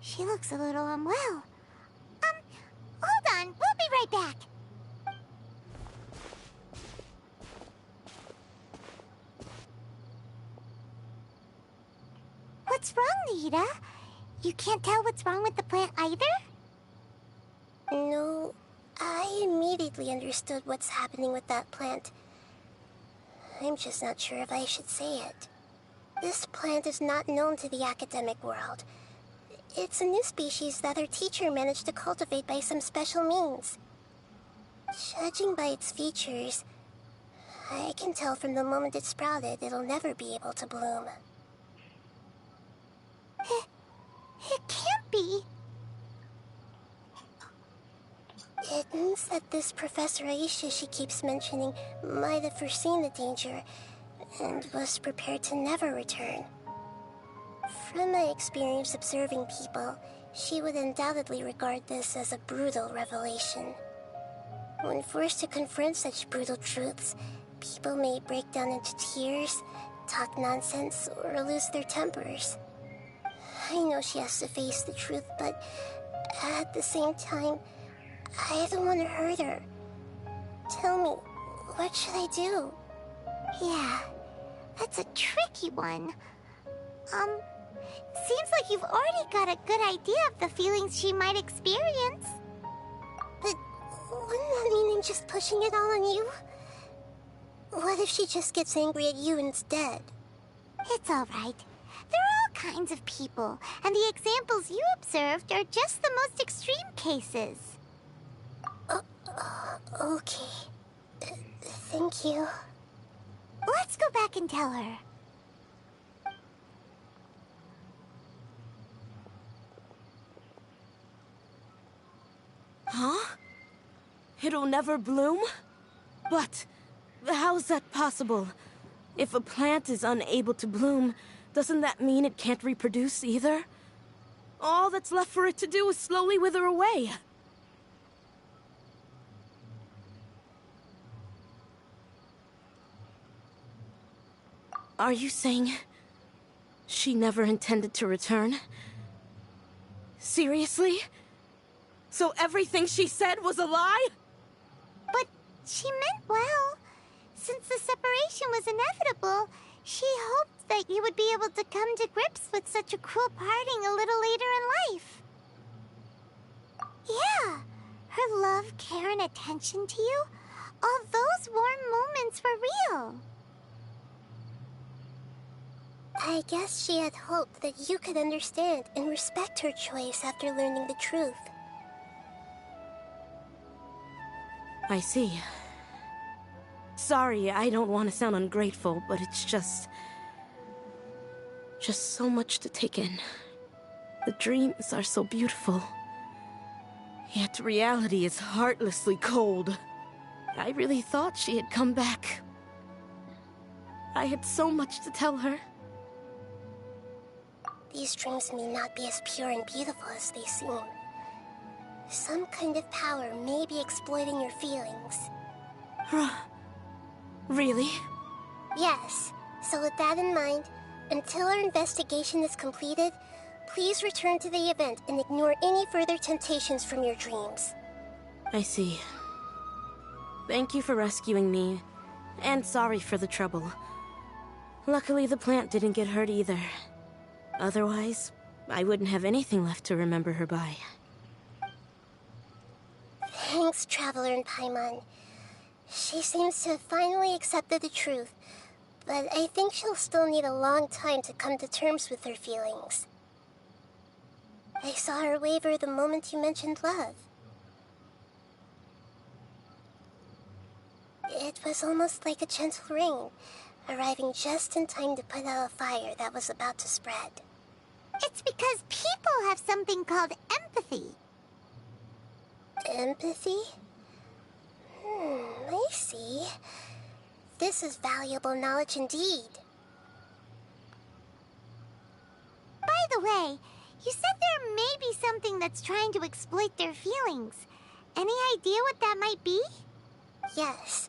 [SPEAKER 5] She looks a little unwell. Hold on, we'll be right back. What's wrong, Nahida? You can't tell what's wrong with the plant either?
[SPEAKER 10] No, I immediately understood what's happening with that plant. I'm just not sure if I should say it. This plant is not known to the academic world. It's a new species that our teacher managed to cultivate by some special means. Judging by its features, I can tell from the moment it sprouted it'll never be able to bloom.
[SPEAKER 5] It can't be.
[SPEAKER 10] It means that this Professor Aisha she keeps mentioning might have foreseen the danger and was prepared to never return. From my experience observing people, she would undoubtedly regard this as a brutal revelation. When forced to confront such brutal truths, people may break down into tears, talk nonsense, or lose their tempers. I know she has to face the truth, but at the same time, I don't want to hurt her. Tell me, what should I do?
[SPEAKER 5] Yeah, that's a tricky one. Seems like you've already got a good idea of the feelings she might experience.
[SPEAKER 10] But wouldn't that mean I'm just pushing it all on you? What if she just gets angry at you instead?
[SPEAKER 5] It's all right. There are all kinds of people, and the examples you observed are just the most extreme cases.
[SPEAKER 10] Okay. Thank you.
[SPEAKER 5] Let's go back and tell her.
[SPEAKER 7] Huh? It'll never bloom? But how's that possible? If a plant is unable to bloom, doesn't that mean it can't reproduce either? All that's left for it to do is slowly wither away. Are you saying she never intended to return? Seriously? So everything she said was a lie?
[SPEAKER 5] But she meant well. Since the separation was inevitable, she hoped that you would be able to come to grips with such a cruel parting a little later in life. Yeah, her love, care, and attention to you, all those warm moments were real.
[SPEAKER 10] I guess she had hoped that you could understand and respect her choice after learning the truth.
[SPEAKER 7] I see. Sorry, I don't want to sound ungrateful, but it's just so much to take in. The dreams are so beautiful. Yet reality is heartlessly cold. I really thought she had come back. I had so much to tell her.
[SPEAKER 10] These dreams may not be as pure and beautiful as they seem. Some kind of power may be exploiting your feelings.
[SPEAKER 7] Really?
[SPEAKER 10] Yes. So with that in mind, until our investigation is completed, please return to the event and ignore any further temptations from your dreams.
[SPEAKER 7] I see. Thank you for rescuing me, and sorry for the trouble. Luckily, the plant didn't get hurt either. Otherwise, I wouldn't have anything left to remember her by.
[SPEAKER 10] Thanks, Traveler and Paimon. She seems to have finally accepted the truth, but I think she'll still need a long time to come to terms with her feelings. I saw her waver the moment you mentioned love. It was almost like a gentle rain, arriving just in time to put out a fire that was about to spread.
[SPEAKER 5] It's because people have something called empathy.
[SPEAKER 10] Empathy? I see. This is valuable knowledge indeed.
[SPEAKER 5] By the way, you said there may be something that's trying to exploit their feelings. Any idea what that might be?
[SPEAKER 10] Yes.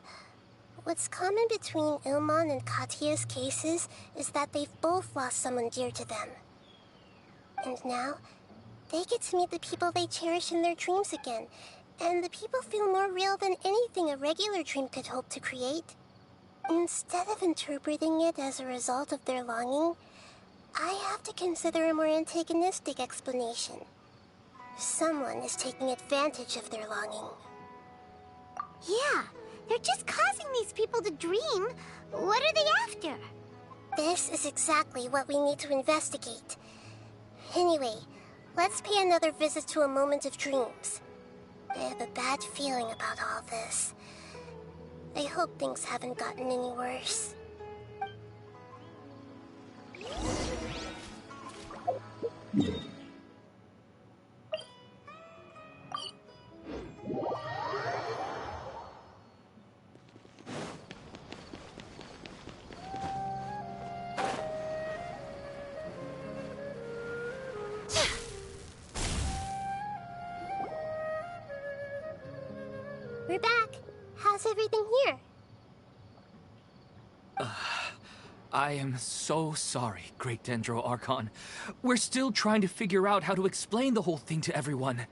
[SPEAKER 10] What's common between Ilmon and Katya's cases is that they've both lost someone dear to them. And now, they get to meet the people they cherish in their dreams again, and the people feel more real than anything a regular dream could hope to create. Instead of interpreting it as a result of their longing, I have to consider a more antagonistic explanation. Someone is taking advantage of their longing.
[SPEAKER 5] Yeah, they're just causing these people to dream. What are they after?
[SPEAKER 10] This is exactly what we need to investigate. Anyway, let's pay another visit to a moment of dreams. I have a bad feeling about all this. I hope things haven't gotten any worse. We're back. How's everything here?
[SPEAKER 2] I am so sorry, Great Dendro Archon. We're still trying to figure out how to explain the whole thing to everyone.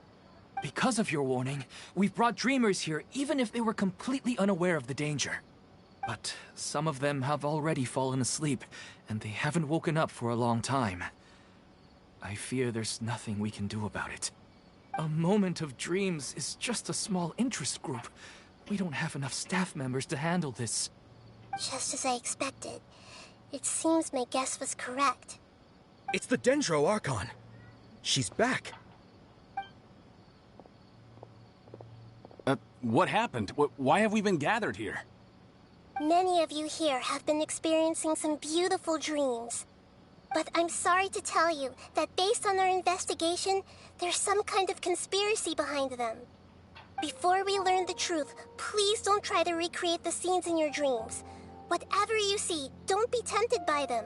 [SPEAKER 2] Because of your warning, we've brought dreamers here even if they were completely unaware of the danger. But some of them have already fallen asleep, and they haven't woken up for a long time. I fear there's nothing we can do about it. A moment of dreams is just a small interest group. We don't have enough staff members to handle this.
[SPEAKER 10] Just as I expected. It seems my guess was correct.
[SPEAKER 8] It's the Dendro Archon. She's back.
[SPEAKER 4] What happened? Why have we been gathered here?
[SPEAKER 10] Many of you here have been experiencing some beautiful dreams. But I'm sorry to tell you that based on our investigation, there's some kind of conspiracy behind them. Before we learn the truth, please don't try to recreate the scenes in your dreams. Whatever you see, don't be tempted by them.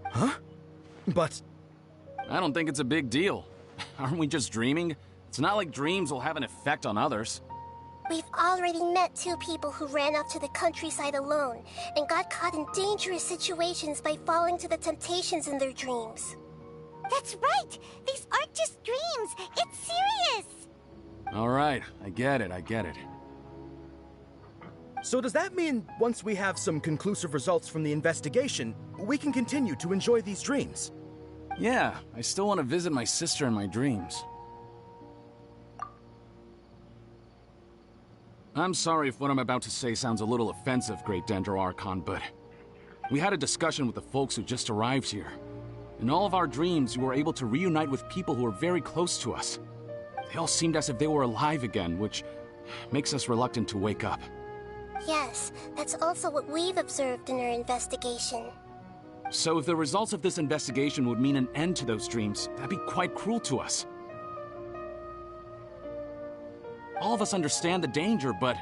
[SPEAKER 8] Huh? But...
[SPEAKER 4] I don't think it's a big deal. Aren't we just dreaming? It's not like dreams will have an effect on others.
[SPEAKER 10] We've already met 2 people who ran off to the countryside alone and got caught in dangerous situations by falling to the temptations in their dreams.
[SPEAKER 5] That's right! These aren't just dreams! It's serious!
[SPEAKER 4] Alright, I get it.
[SPEAKER 8] so does that mean once we have some conclusive results from the investigation, we can continue to enjoy these dreams?
[SPEAKER 4] Yeah, I still want to visit my sister in my dreams. I'm sorry if what I'm about to say sounds a little offensive, Great Dendro Archon, but we had a discussion with the folks who just arrived here. In all of our dreams, we were able to reunite with people who were very close to us. They all seemed as if they were alive again, which makes us reluctant to wake up.
[SPEAKER 10] Yes, that's also what we've observed in our investigation.
[SPEAKER 4] So if the results of this investigation would mean an end to those dreams, that'd be quite cruel to us. All of us understand the danger, but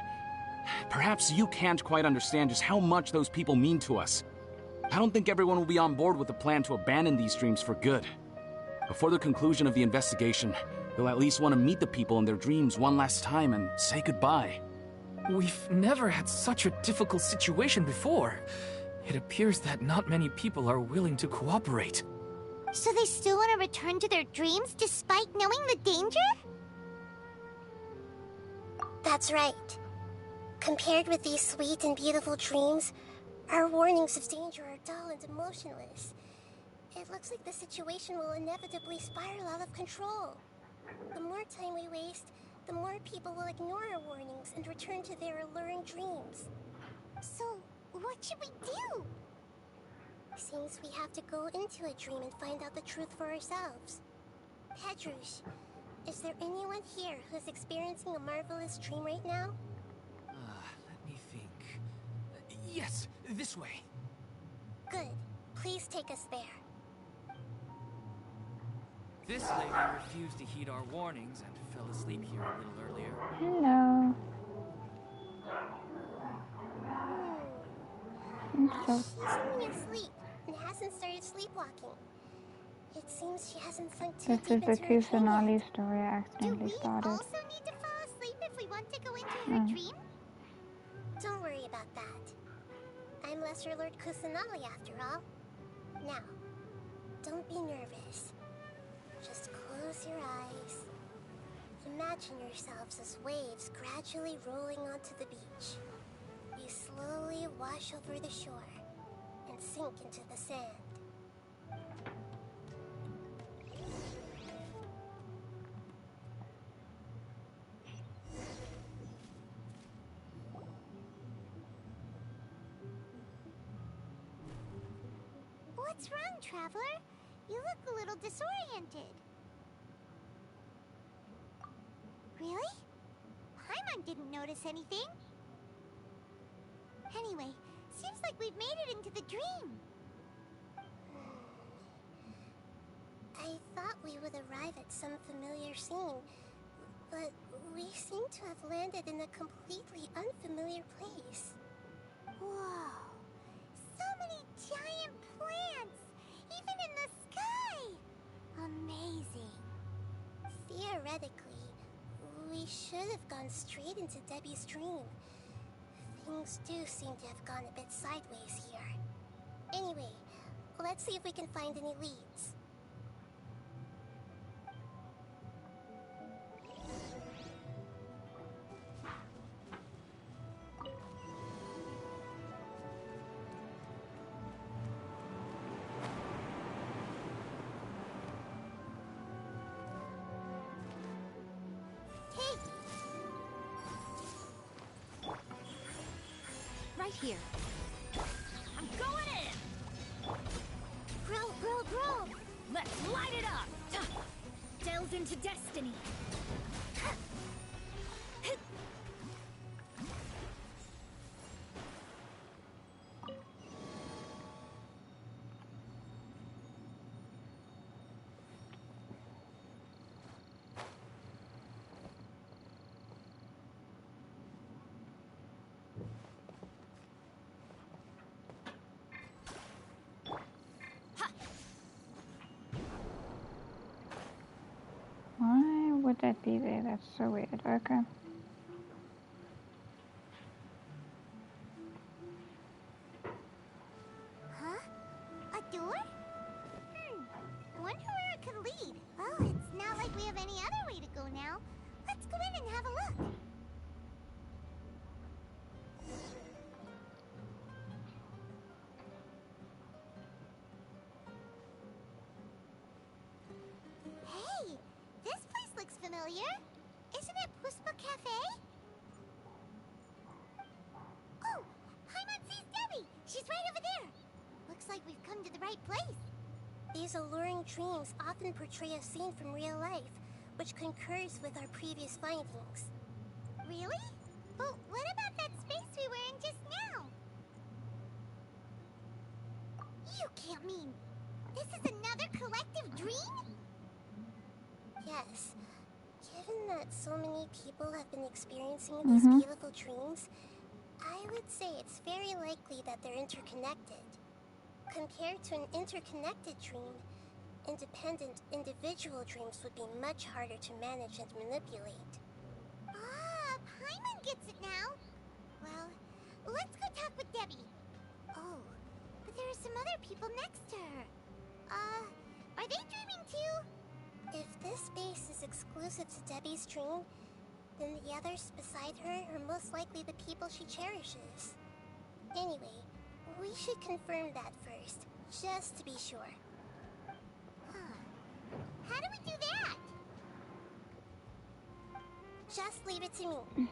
[SPEAKER 4] perhaps you can't quite understand just how much those people mean to us. I don't think everyone will be on board with the plan to abandon these dreams for good. Before the conclusion of the investigation, they'll at least want to meet the people in their dreams one last time and say goodbye.
[SPEAKER 2] We've never had such a difficult situation before. It appears that not many people are willing to cooperate.
[SPEAKER 5] So they still want to return to their dreams despite knowing the danger?
[SPEAKER 10] That's right. Compared with these sweet and beautiful dreams, our warnings of danger are dull and emotionless. It looks like the situation will inevitably spiral out of control. The more time we waste, the more people will ignore our warnings and return to their alluring dreams.
[SPEAKER 5] So, what should we do?
[SPEAKER 10] Seems we have to go into a dream and find out the truth for ourselves. Pedrush, is there anyone here who's experiencing a marvelous dream right now?
[SPEAKER 2] Let me think. Yes, this way.
[SPEAKER 10] Good. Please take us there.
[SPEAKER 2] This lady refused to heed our warnings and fell asleep here a little earlier.
[SPEAKER 1] Hello. So
[SPEAKER 10] She's only asleep and hasn't started sleepwalking. It seems she hasn't sunk too
[SPEAKER 1] this
[SPEAKER 10] deep
[SPEAKER 1] is the
[SPEAKER 10] into her dream
[SPEAKER 1] kusanali
[SPEAKER 10] yet.
[SPEAKER 1] story I
[SPEAKER 5] Do
[SPEAKER 1] accidentally
[SPEAKER 5] we
[SPEAKER 1] started.
[SPEAKER 5] also need to fall asleep if we want to go into her
[SPEAKER 1] No.
[SPEAKER 5] dream?
[SPEAKER 10] Don't worry about that. I'm Lesser Lord Kusanali after all. Now, don't be nervous. Just close your eyes. Imagine yourselves as waves gradually rolling onto the beach. You slowly wash over the shore and sink into the sand.
[SPEAKER 5] What's wrong, Traveler? You look a little disoriented. Really? Paimon didn't notice anything. Anyway, seems like we've made it into the dream.
[SPEAKER 10] I thought we would arrive at some familiar scene, but we seem to have landed in a completely unfamiliar place.
[SPEAKER 5] Whoa! So many giant plants! Even in the sky! Amazing.
[SPEAKER 10] Theoretically, we should have gone straight into Debbie's dream. Things do seem to have gone a bit sideways here. Anyway, let's see if we can find any leads.
[SPEAKER 5] Hey! Right here. I'm going in! Grow! Let's light it up! Delve into destiny!
[SPEAKER 1] Why would that be there? That's so weird. Okay.
[SPEAKER 5] Huh? A door? I wonder where it could lead. Well, it's not like we have any other way to go now. Let's go in and have a look. Hey, this place looks familiar. Isn't it Puspa Cafe? Oh, Paimon sees Debbie. She's right over there. Looks like we've come to the right place.
[SPEAKER 10] These alluring dreams often portray a scene from real life, which concurs with our previous findings.
[SPEAKER 5] Really? But what about that space we were in just now? You can't mean this is another collective dream?
[SPEAKER 10] Yes. Given that so many people have been experiencing these beautiful dreams, I would say it's very likely that they're interconnected. Compared to an interconnected dream, independent individual dreams would be much harder to manage and manipulate.
[SPEAKER 5] Ah, Paimon gets it now. Well, let's go talk with Debbie. Oh, but there are some other people next to her. Are they dreaming too?
[SPEAKER 10] If this space is exclusive to Debbie's dream, then the others beside her are most likely the people she cherishes. Anyway, we should confirm that first, just to be sure.
[SPEAKER 5] How do we do that?
[SPEAKER 10] Just leave it to me.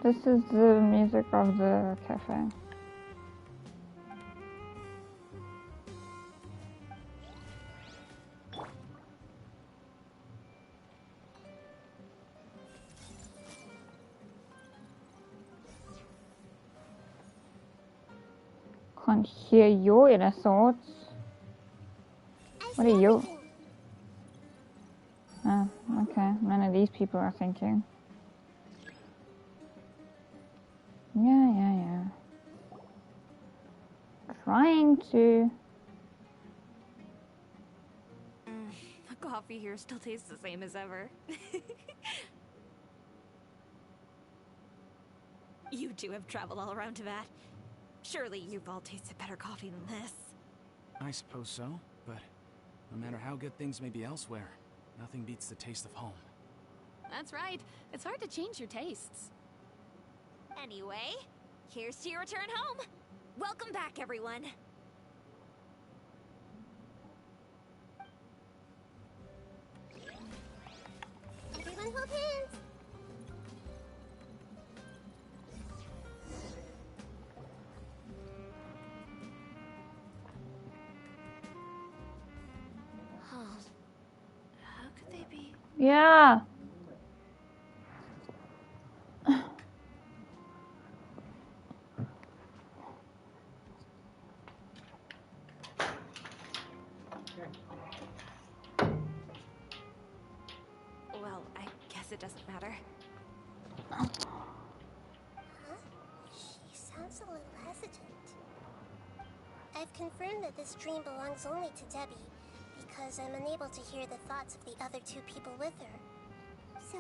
[SPEAKER 1] This is the music of the cafe. Can't hear your inner thoughts. What are you? Oh, okay. None of these people are thinking. Yeah. Trying to.
[SPEAKER 11] The coffee here still tastes the same as ever. You two have traveled all around Tibet. Surely you've all tasted better coffee than this.
[SPEAKER 4] I suppose so, but no matter how good things may be elsewhere, nothing beats the taste of home.
[SPEAKER 12] That's right. It's hard to change your tastes.
[SPEAKER 11] Anyway, here's to your return home. Welcome back, everyone.
[SPEAKER 10] Everyone hold hands.
[SPEAKER 11] How could they be?
[SPEAKER 1] Yeah.
[SPEAKER 11] Well, I guess it doesn't matter.
[SPEAKER 10] Huh? She sounds a little hesitant. I've confirmed that this dream belongs only to Debbie, because I'm unable to hear the thoughts of the other two people with her.
[SPEAKER 5] So,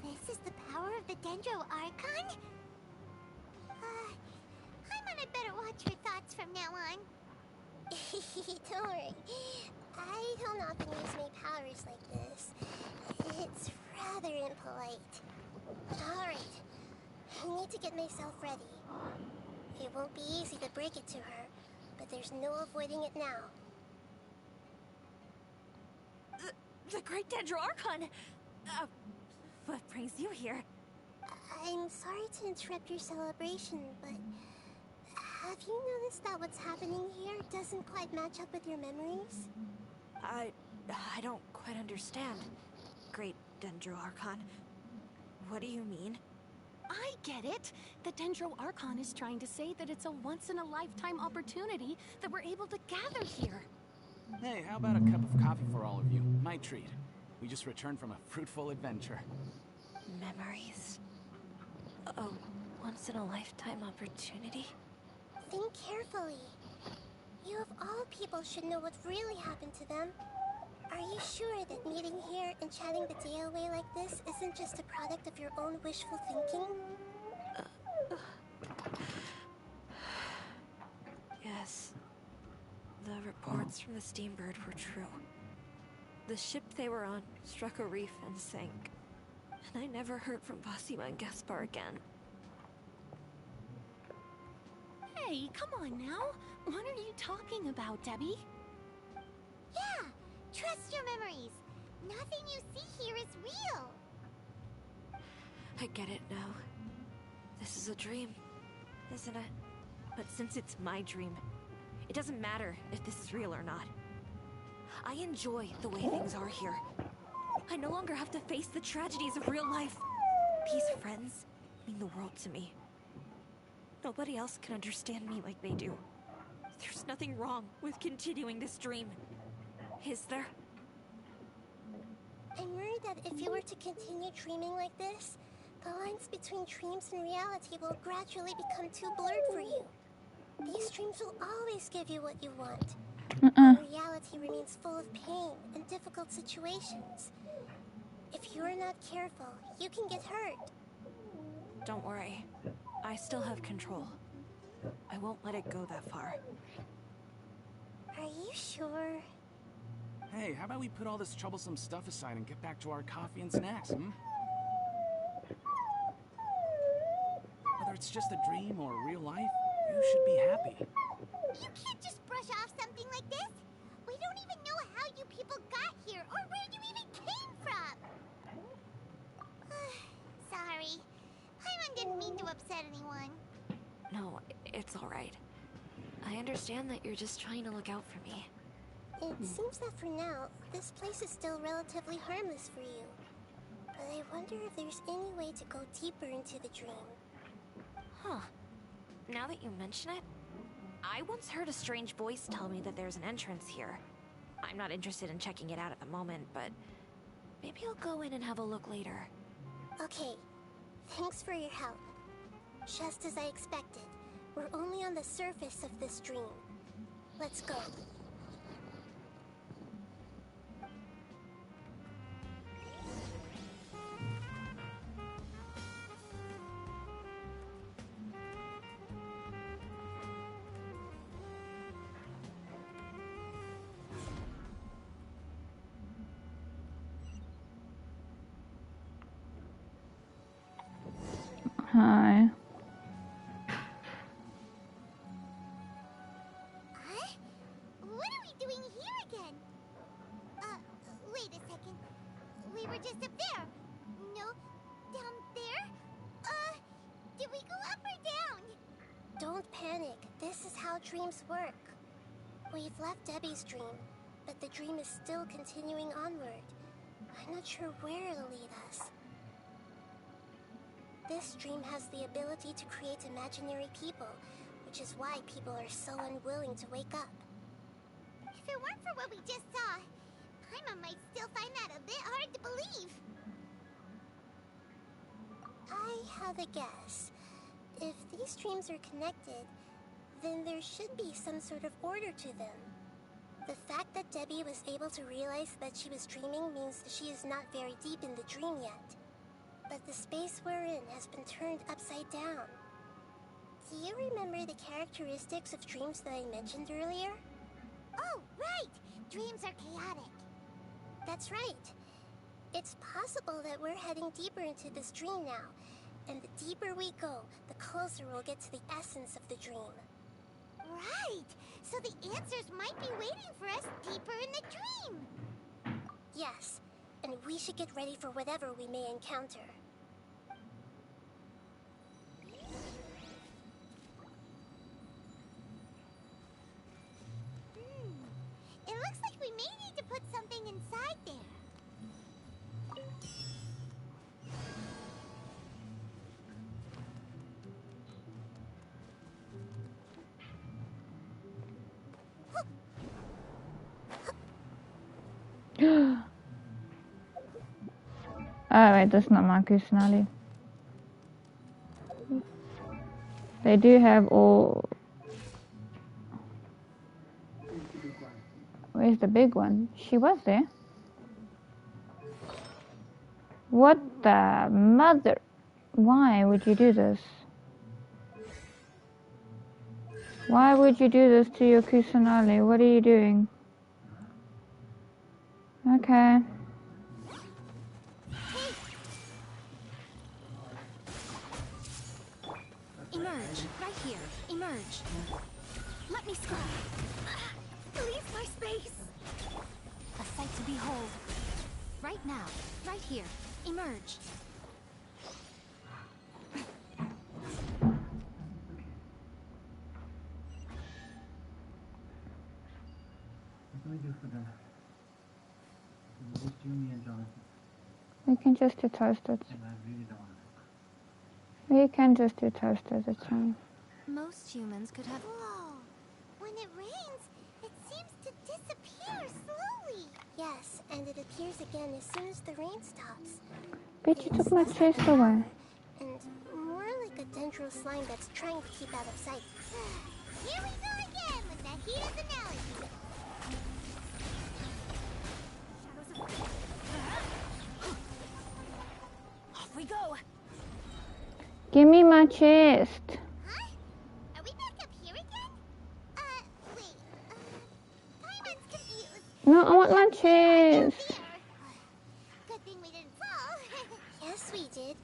[SPEAKER 5] this is the power of the Dendro Archon? Paimon, I better watch your thoughts from now on.
[SPEAKER 10] Don't worry. I don't often use my powers like this. It's rather impolite. Alright. I need to get myself ready. It won't be easy to break it to her, but there's no avoiding it now.
[SPEAKER 11] The Great Dendro Archon! What brings you here?
[SPEAKER 10] I'm sorry to interrupt your celebration, but have you noticed that what's happening here doesn't quite match up with your memories?
[SPEAKER 11] I don't quite understand. Great Dendro Archon. What do you mean?
[SPEAKER 12] I get it. The Dendro Archon is trying to say that it's a once-in-a-lifetime opportunity that we're able to gather here.
[SPEAKER 4] Hey, how about a cup of coffee for all of you? My treat. We just returned from a fruitful adventure.
[SPEAKER 11] Memories. A once-in-a-lifetime opportunity?
[SPEAKER 10] Think carefully. You of all people should know what really happened to them. Are you sure that meeting here and chatting the day away like this isn't just a product of your own wishful thinking?
[SPEAKER 11] Yes. The reports from the Steambird were true. The ship they were on struck a reef and sank. And I never heard from Basima and Gaspar again.
[SPEAKER 12] Hey, come on now. What are you talking about, Debbie?
[SPEAKER 5] Yeah, trust your memories. Nothing you see here is real.
[SPEAKER 11] I get it now. This is a dream, isn't it? But since it's my dream, it doesn't matter if this is real or not. I enjoy the way things are here. I no longer have to face the tragedies of real life. These friends mean the world to me. Nobody else can understand me like they do. There's nothing wrong with continuing this dream. Is there?
[SPEAKER 10] I'm worried that if you were to continue dreaming like this, the lines between dreams and reality will gradually become too blurred for you. These dreams will always give you what you want. While reality remains full of pain and difficult situations. If you're not careful, you can get hurt.
[SPEAKER 11] Don't worry. I still have control. I won't let it go that far.
[SPEAKER 10] Are you sure?
[SPEAKER 4] Hey, how about we put all this troublesome stuff aside and get back to our coffee and snacks, Whether it's just a dream or real life, you should be happy.
[SPEAKER 5] You can't just brush off something like this. We don't even know how you people got here or where you even came from. Sorry. Paimon didn't mean to upset anyone.
[SPEAKER 11] No, it's all right. I understand that you're just trying to look out for me.
[SPEAKER 10] It seems that for now, this place is still relatively harmless for you. But I wonder if there's any way to go deeper into the dream.
[SPEAKER 11] Huh. Now that you mention it, I once heard a strange voice tell me that there's an entrance here. I'm not interested in checking it out at the moment, but maybe I'll go in and have a look later.
[SPEAKER 10] Okay, thanks for your help. Just as I expected, we're only on the surface of this dream. Let's go.
[SPEAKER 1] Hi.
[SPEAKER 5] Huh? What are we doing here again? Wait a second. We were just up there. No, down there? Did we go up or down?
[SPEAKER 10] Don't panic. This is how dreams work. We've left Debbie's dream, but the dream is still continuing onward. I'm not sure where it'll lead us. This dream has the ability to create imaginary people, which is why people are so unwilling to wake up.
[SPEAKER 5] If it weren't for what we just saw, Paimon might still find that a bit hard to believe.
[SPEAKER 10] I have a guess. If these dreams are connected, then there should be some sort of order to them. The fact that Debbie was able to realize that she was dreaming means that she is not very deep in the dream yet. But the space we're in has been turned upside down. Do you remember the characteristics of dreams that I mentioned earlier?
[SPEAKER 5] Oh, right! Dreams are chaotic.
[SPEAKER 10] That's right. It's possible that we're heading deeper into this dream now, and the deeper we go, the closer we'll get to the essence of the dream.
[SPEAKER 5] Right! So the answers might be waiting for us deeper in the dream!
[SPEAKER 10] Yes, and we should get ready for whatever we may encounter.
[SPEAKER 5] It looks like we may need to put something inside there.
[SPEAKER 1] Oh wait, that's not my kusanali. They do have all... Where's the big one? She was there. What the mother? Why would you do this? Why would you do this to your kusanali? What are you doing? Okay.
[SPEAKER 12] Emerge, right here. Emerge. Let me scry. Leave my space. A sight to behold. Right now, right here. Emerge.
[SPEAKER 1] We can just do toasted. We can just do toasted, it's fine.
[SPEAKER 12] Most humans could have...
[SPEAKER 5] Whoa! When it rains, it seems to disappear slowly.
[SPEAKER 10] Yes, and it appears again as soon as the rain stops.
[SPEAKER 1] Bitch, you took my chest away.
[SPEAKER 10] And more like a dendro slime that's trying to keep out of sight.
[SPEAKER 5] Here we go again with the heat of analogy.
[SPEAKER 12] Off we go!
[SPEAKER 1] Give me my chest.
[SPEAKER 5] Huh? Are we back up here again? Wait. Paimon's confused.
[SPEAKER 1] No, I want my chest.
[SPEAKER 5] Good thing we didn't fall.
[SPEAKER 10] Yes, we did.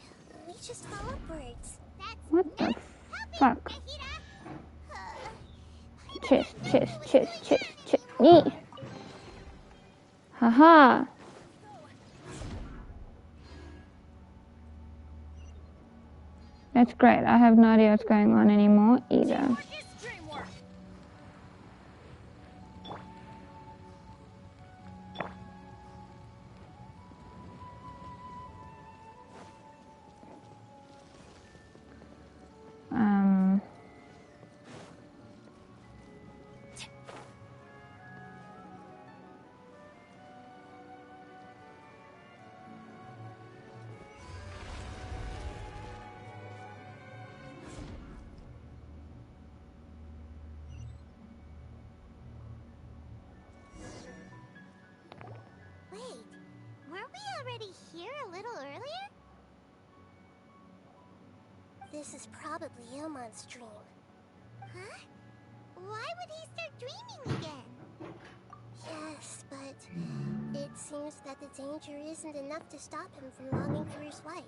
[SPEAKER 10] We just fell upwards.
[SPEAKER 5] That's
[SPEAKER 1] What the fuck?
[SPEAKER 5] Nahida.
[SPEAKER 1] Chest, chest, chest, chest, chest. Yee. Haha. That's great. I have no idea what's going on anymore either.
[SPEAKER 10] this is probably Ilmon's dream.
[SPEAKER 5] Huh? Why would he start dreaming again?
[SPEAKER 10] Yes, but it seems that the danger isn't enough to stop him from longing for his wife.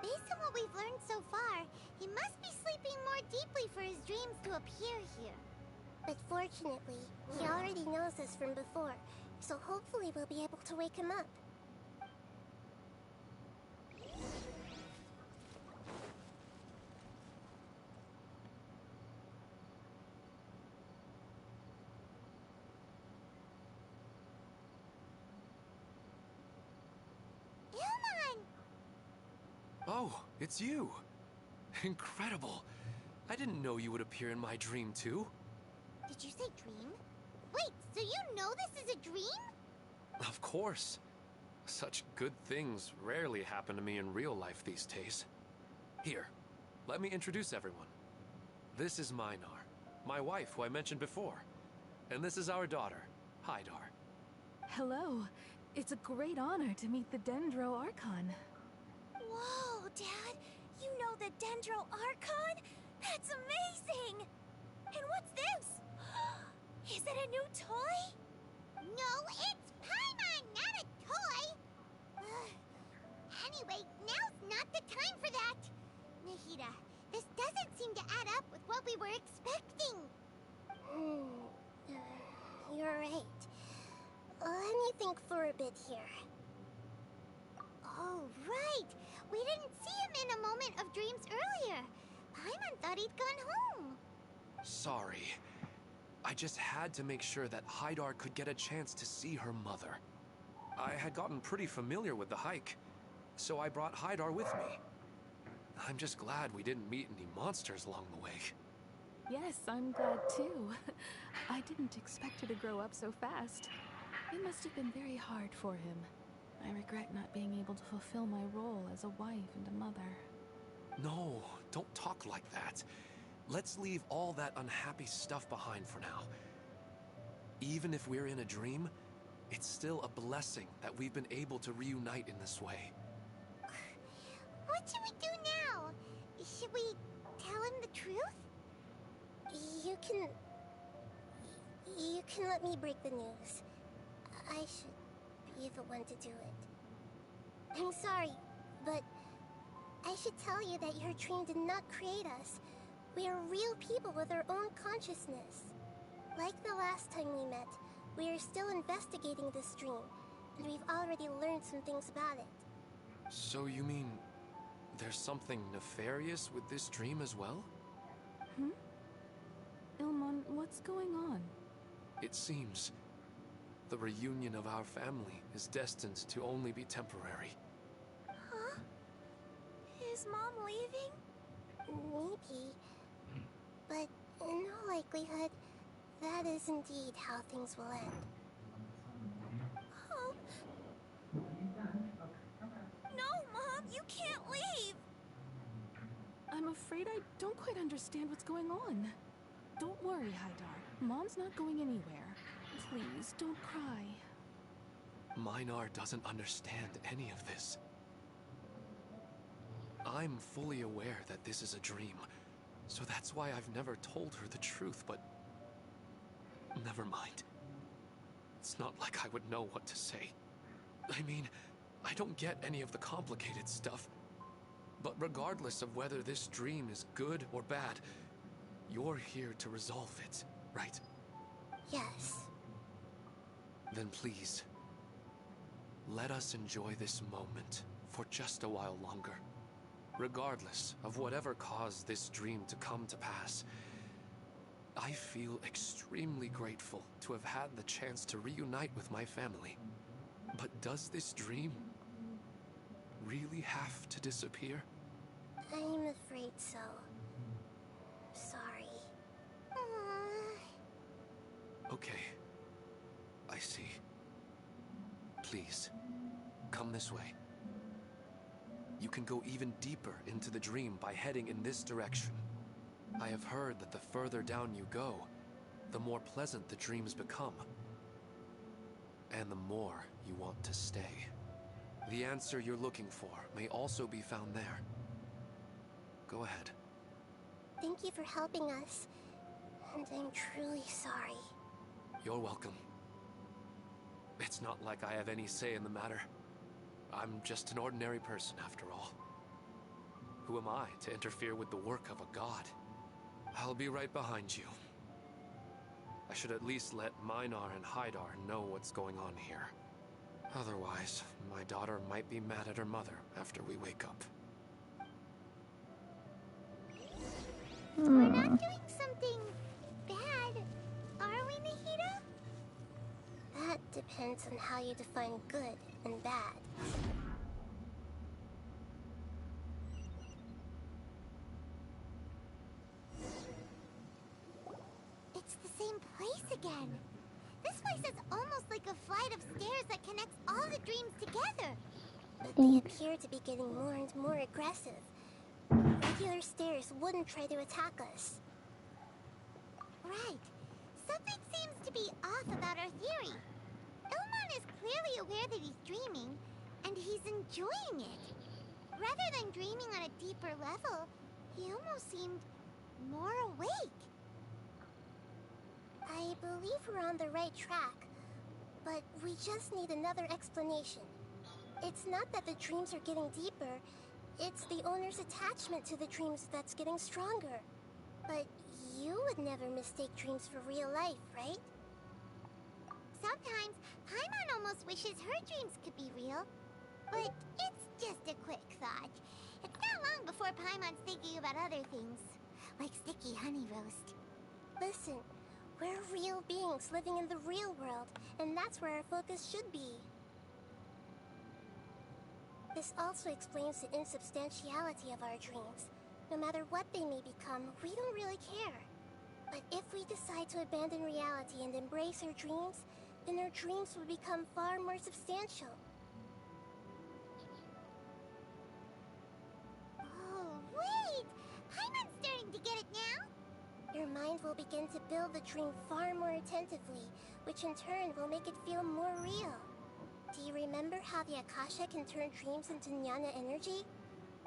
[SPEAKER 5] Based on what we've learned so far, he must be sleeping more deeply for his dreams to appear here.
[SPEAKER 10] But fortunately, he already knows this from before, so hopefully we'll be able to wake him up.
[SPEAKER 3] Oh, it's you! Incredible! I didn't know you would appear in my dream, too.
[SPEAKER 5] Did you say dream? Wait, so you know this is a dream?
[SPEAKER 3] Of course. Such good things rarely happen to me in real life these days. Here, let me introduce everyone. This is Minar, my wife who I mentioned before. And this is our daughter, Hydar.
[SPEAKER 13] Hello. It's a great honor to meet the Dendro Archon.
[SPEAKER 11] Whoa, Dad! You know the Dendro Archon? That's amazing! And what's this? Is it a new toy?
[SPEAKER 5] No, it's Paimon, not a toy! Anyway, now's not the time for that! Nahida, this doesn't seem to add up with what we were expecting.
[SPEAKER 10] You're right. Let me think for a bit here.
[SPEAKER 5] Oh, right! We didn't see him in a moment of dreams earlier. Paimon thought he'd gone home.
[SPEAKER 3] Sorry. I just had to make sure that Hydar could get a chance to see her mother. I had gotten pretty familiar with the hike, so I brought Hydar with me. I'm just glad we didn't meet any monsters along the way.
[SPEAKER 13] Yes, I'm glad too. I didn't expect her to grow up so fast. It must have been very hard for him. I regret not being able to fulfill my role as a wife and a mother.
[SPEAKER 3] No, don't talk like that. Let's leave all that unhappy stuff behind for now. Even if we're in a dream, it's still a blessing that we've been able to reunite in this way.
[SPEAKER 5] What should we do now? Should we tell him the truth?
[SPEAKER 10] You can let me break the news. I should be the one to do it. I'm sorry, but I should tell you that your dream did not create us. We are real people with our own consciousness. Like the last time we met, we are still investigating this dream, and we've already learned some things about it.
[SPEAKER 3] So you mean there's something nefarious with this dream as well?
[SPEAKER 13] Ilmon, what's going on?
[SPEAKER 3] It seems the reunion of our family is destined to only be temporary.
[SPEAKER 11] Huh? Is Mom leaving?
[SPEAKER 10] Maybe. But in all likelihood, that is indeed how things will end.
[SPEAKER 11] Oh. No, Mom, you can't leave!
[SPEAKER 13] I'm afraid I don't quite understand what's going on. Don't worry, Hydar. Mom's not going anywhere. Please, don't cry.
[SPEAKER 3] Minar doesn't understand any of this. I'm fully aware that this is a dream, so that's why I've never told her the truth, but never mind. It's not like I would know what to say. I mean, I don't get any of the complicated stuff. But regardless of whether this dream is good or bad, you're here to resolve it, right?
[SPEAKER 10] Yes.
[SPEAKER 3] Then please, let us enjoy this moment for just a while longer. Regardless of whatever caused this dream to come to pass, I feel extremely grateful to have had the chance to reunite with my family. But does this dream really have to disappear?
[SPEAKER 10] I'm afraid so. Sorry.
[SPEAKER 3] Okay. I see. Please, come this way. You can go even deeper into the dream by heading in this direction. I have heard that the further down you go, the more pleasant the dreams become. And the more you want to stay. The answer you're looking for may also be found there. go ahead.
[SPEAKER 10] Thank you for helping us. And I'm truly sorry.
[SPEAKER 3] You're welcome. It's not like I have any say in the matter. I'm just an ordinary person, after all. Who am I to interfere with the work of a god? I'll be right behind you. I should at least let Minar and Haidar know what's going on here. Otherwise, my daughter might be mad at her mother after we wake up.
[SPEAKER 5] We're not doing something bad, are we, Nahida?
[SPEAKER 10] That depends on how you define good and bad.
[SPEAKER 5] It's the same place again. This place is almost like a flight of stairs that connects all the dreams together.
[SPEAKER 10] But they appear to be getting more and more aggressive. Regular stairs wouldn't try to attack us.
[SPEAKER 5] Right. Something seems to be off about our theory. Ilman is clearly aware that he's dreaming, and he's enjoying it. Rather than dreaming on a deeper level, he almost seemed more awake.
[SPEAKER 10] I believe we're on the right track, but we just need another explanation. It's not that the dreams are getting deeper, it's the owner's attachment to the dreams that's getting stronger. But you would never mistake dreams for real life, right?
[SPEAKER 5] Sometimes, Paimon almost wishes her dreams could be real. But it's just a quick thought. It's not long before Paimon's thinking about other things, like sticky honey roast.
[SPEAKER 10] Listen, we're real beings living in the real world, and that's where our focus should be. This also explains the insubstantiality of our dreams. No matter what they may become, we don't really care. But if we decide to abandon reality and embrace our dreams, then our dreams will become far more substantial.
[SPEAKER 5] Oh, wait! Paimon's starting to get it now!
[SPEAKER 10] Your mind will begin to build the dream far more attentively, which in turn will make it feel more real. Do you remember how the Akasha can turn dreams into jnana energy?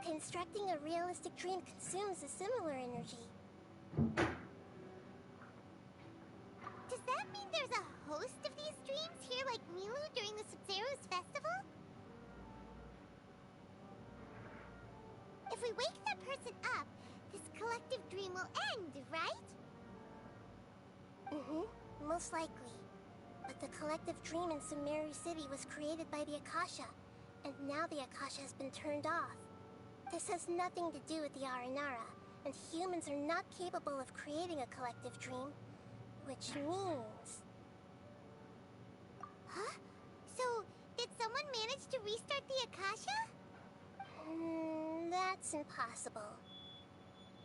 [SPEAKER 10] Constructing a realistic dream consumes a similar energy.
[SPEAKER 5] Does that mean there's a host of these dreams here like Milu during the Sub-Zero's festival? If we wake that person up, this collective dream will end, right?
[SPEAKER 10] Mm-hmm, most likely. But the collective dream in Sumeru City was created by the Akasha, and now the Akasha has been turned off. This has nothing to do with the Aranara, and humans are not capable of creating a collective dream. Which means...
[SPEAKER 5] Huh? So, did someone manage to restart the Akasha?
[SPEAKER 10] That's impossible.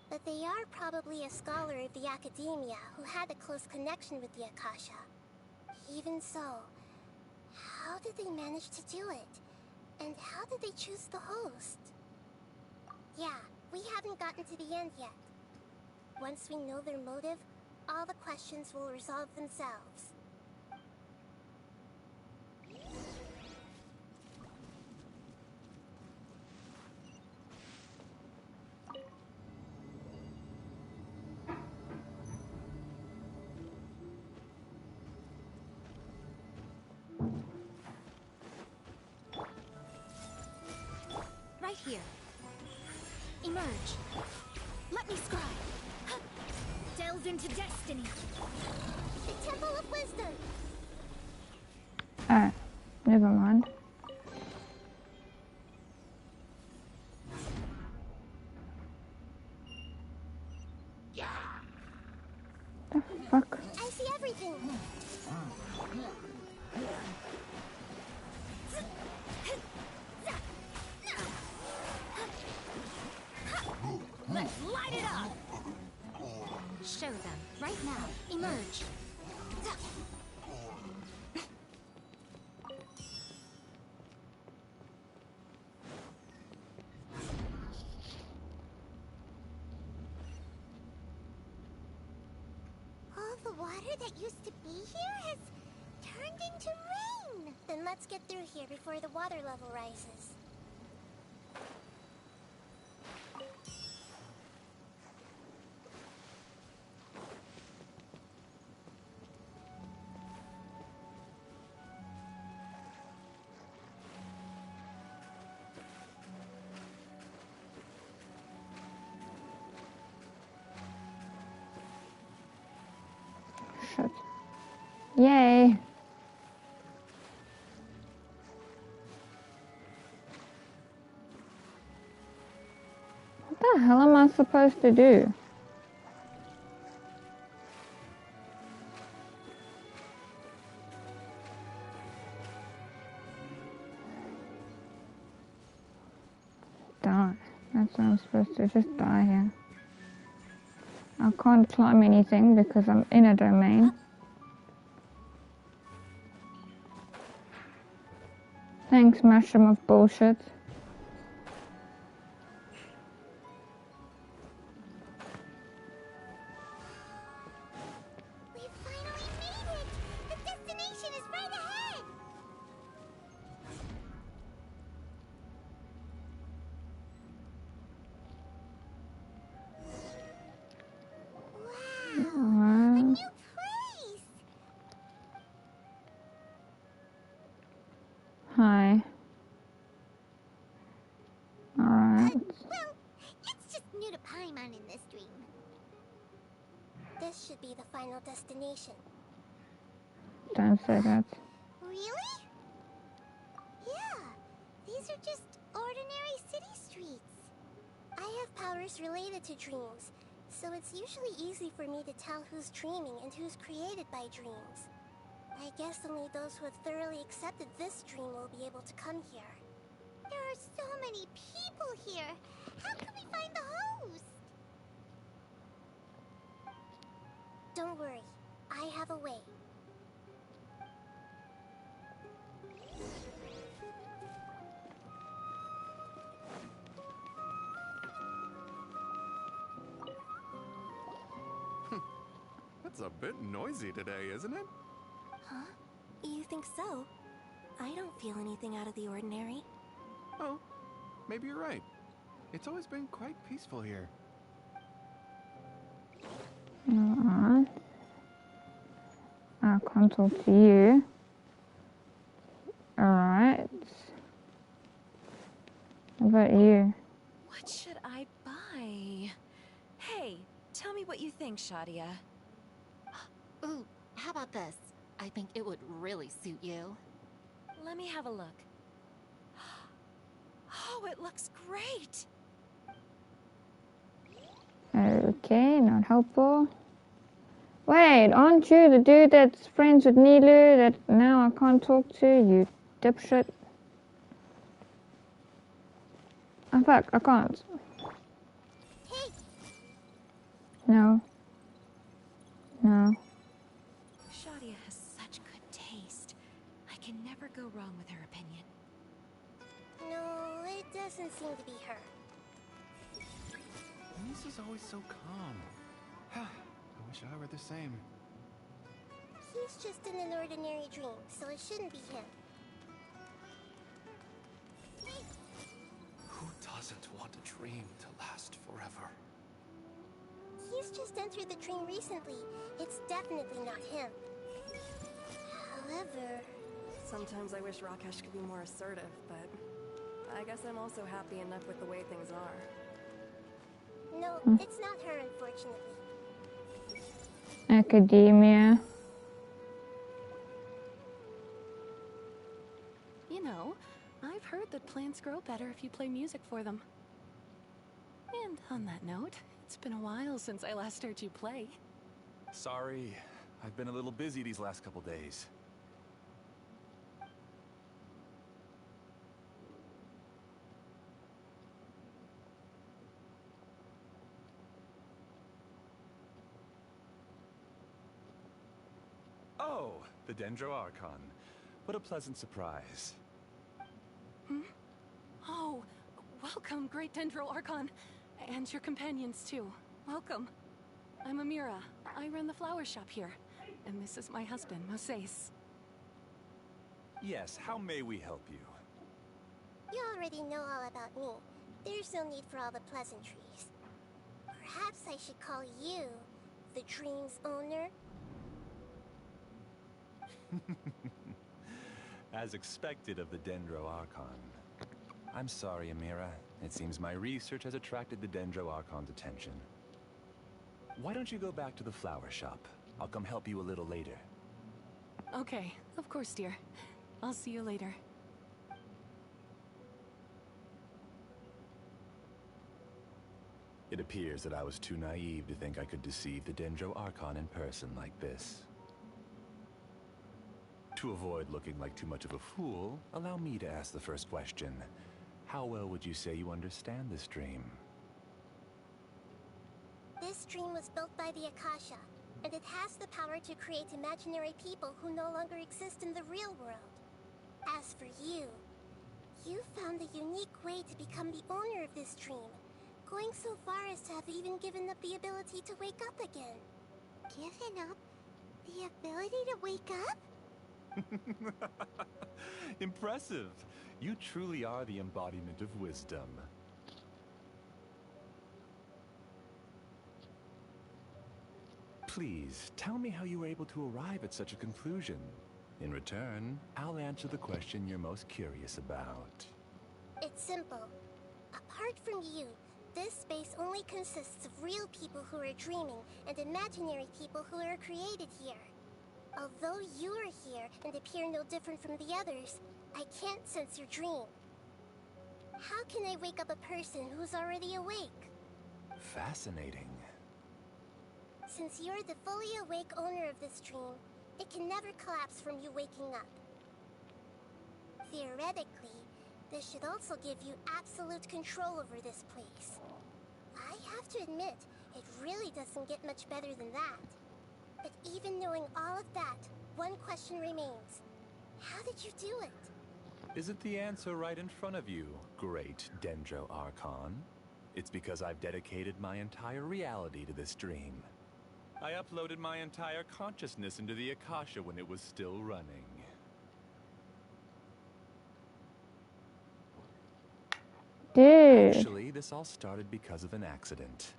[SPEAKER 10] But they are probably a scholar of the Academia who had a close connection with the Akasha. Even so, how did they manage to do it? And how did they choose the host? Yeah, we haven't gotten to the end yet. Once we know their motive, all the questions will resolve themselves.
[SPEAKER 12] Right here. Emerge. Let me scry. Delve into destiny.
[SPEAKER 10] The Temple of Wisdom.
[SPEAKER 1] Ah, never mind. The fuck?
[SPEAKER 10] I see everything.
[SPEAKER 12] Let's light it up! Show them, right now. Emerge.
[SPEAKER 5] All the water that used to be here has turned into rain!
[SPEAKER 10] Then let's get through here before the water level rises.
[SPEAKER 1] shit. Yay! What the hell am I supposed to do? Die. That's what I'm supposed to, just die here. I can't climb anything because I'm in a domain. Thanks, mushroom of bullshit.
[SPEAKER 5] We finally made it! The destination is right ahead! Wow! A new place!
[SPEAKER 1] Hi. Alright.
[SPEAKER 5] Well, it's just new to Paimon in this dream.
[SPEAKER 10] This should be the final destination.
[SPEAKER 1] Don't say that.
[SPEAKER 5] Really? Yeah, these are just ordinary city streets.
[SPEAKER 10] I have powers related to dreams, so it's usually easy for me to tell who's dreaming and who's created by dreams. I guess only those who have thoroughly accepted this dream will be able to come here.
[SPEAKER 5] There are so many people here. How can we find the host?
[SPEAKER 10] Don't worry, I have a way.
[SPEAKER 6] It's a bit noisy today, isn't it?
[SPEAKER 7] Huh? You think so? I don't feel anything out of the ordinary.
[SPEAKER 6] Oh, maybe you're right. It's always been quite peaceful here.
[SPEAKER 1] Alright. I can't talk to you. Alright. What about you?
[SPEAKER 11] What should I buy? Hey, tell me what you think, Shadia.
[SPEAKER 14] Ooh, how about this? I think it would really suit you.
[SPEAKER 11] Let me have a look. Oh, it looks great!
[SPEAKER 1] Okay, not helpful. Wait, aren't you the dude that's friends with Nilu that now I can't talk to, you dipshit? Oh fuck, I can't.
[SPEAKER 5] Hey!
[SPEAKER 1] No. No.
[SPEAKER 11] Shadia has such good taste. I can never go wrong with her opinion.
[SPEAKER 10] No, it doesn't seem to be her.
[SPEAKER 6] Lisa's always so calm. I wish I were the same.
[SPEAKER 10] He's just in an ordinary dream, so it shouldn't be him.
[SPEAKER 3] Who doesn't want a dream to last forever?
[SPEAKER 10] He's just entered the dream recently. It's definitely not him. However...
[SPEAKER 15] Sometimes I wish Rakesh could be more assertive, but I guess I'm also happy enough with the way things are.
[SPEAKER 10] No, it's not her, unfortunately.
[SPEAKER 1] Academia.
[SPEAKER 13] You know, I've heard that plants grow better if you play music for them. And on that note, it's been a while since I last heard you play.
[SPEAKER 16] Sorry, I've been a little busy these last couple days. Oh, the Dendro Archon. What a pleasant surprise.
[SPEAKER 13] Hmm? Oh, welcome, Great Dendro Archon. And your companions, too. Welcome. I'm Amira. I run the flower shop here. And this is my husband, Moses.
[SPEAKER 16] Yes, how may we help you?
[SPEAKER 10] You already know all about me. There's no need for all the pleasantries. Perhaps I should call you the dream's owner?
[SPEAKER 16] As expected of the Dendro Archon. I'm sorry, Amira. It seems my research has attracted the Dendro Archon's attention. Why don't you go back to the flower shop? I'll come help you a little later.
[SPEAKER 13] Okay, of course, dear. I'll see you later.
[SPEAKER 16] It appears that I was too naive to think I could deceive the Dendro Archon in person like this. To avoid looking like too much of a fool, allow me to ask the first question. How well would you say you understand this dream?
[SPEAKER 10] This dream was built by the Akasha, and it has the power to create imaginary people who no longer exist in the real world. As for you, you found a unique way to become the owner of this dream, going so far as to have even given up the ability to wake up again.
[SPEAKER 5] Given up the ability to wake up?
[SPEAKER 16] Impressive! You truly are the embodiment of wisdom. Please, tell me how you were able to arrive at such a conclusion. In return, I'll answer the question you're most curious about.
[SPEAKER 10] It's simple. Apart from you, this space only consists of real people who are dreaming and imaginary people who are created here. Although you are here and appear no different from the others, I can't sense your dream. How can I wake up a person who's already awake?
[SPEAKER 16] Fascinating.
[SPEAKER 10] Since you're the fully awake owner of this dream, it can never collapse from you waking up. Theoretically, this should also give you absolute control over this place. I have to admit, it really doesn't get much better than that. But even knowing all of that, one question remains. How did you do it?
[SPEAKER 16] Isn't the answer right in front of you, great Dendro Archon? It's because I've dedicated my entire reality to this dream. I uploaded my entire consciousness into the Akasha when it was still running.
[SPEAKER 1] Dude.
[SPEAKER 16] Actually, this all started because of an accident.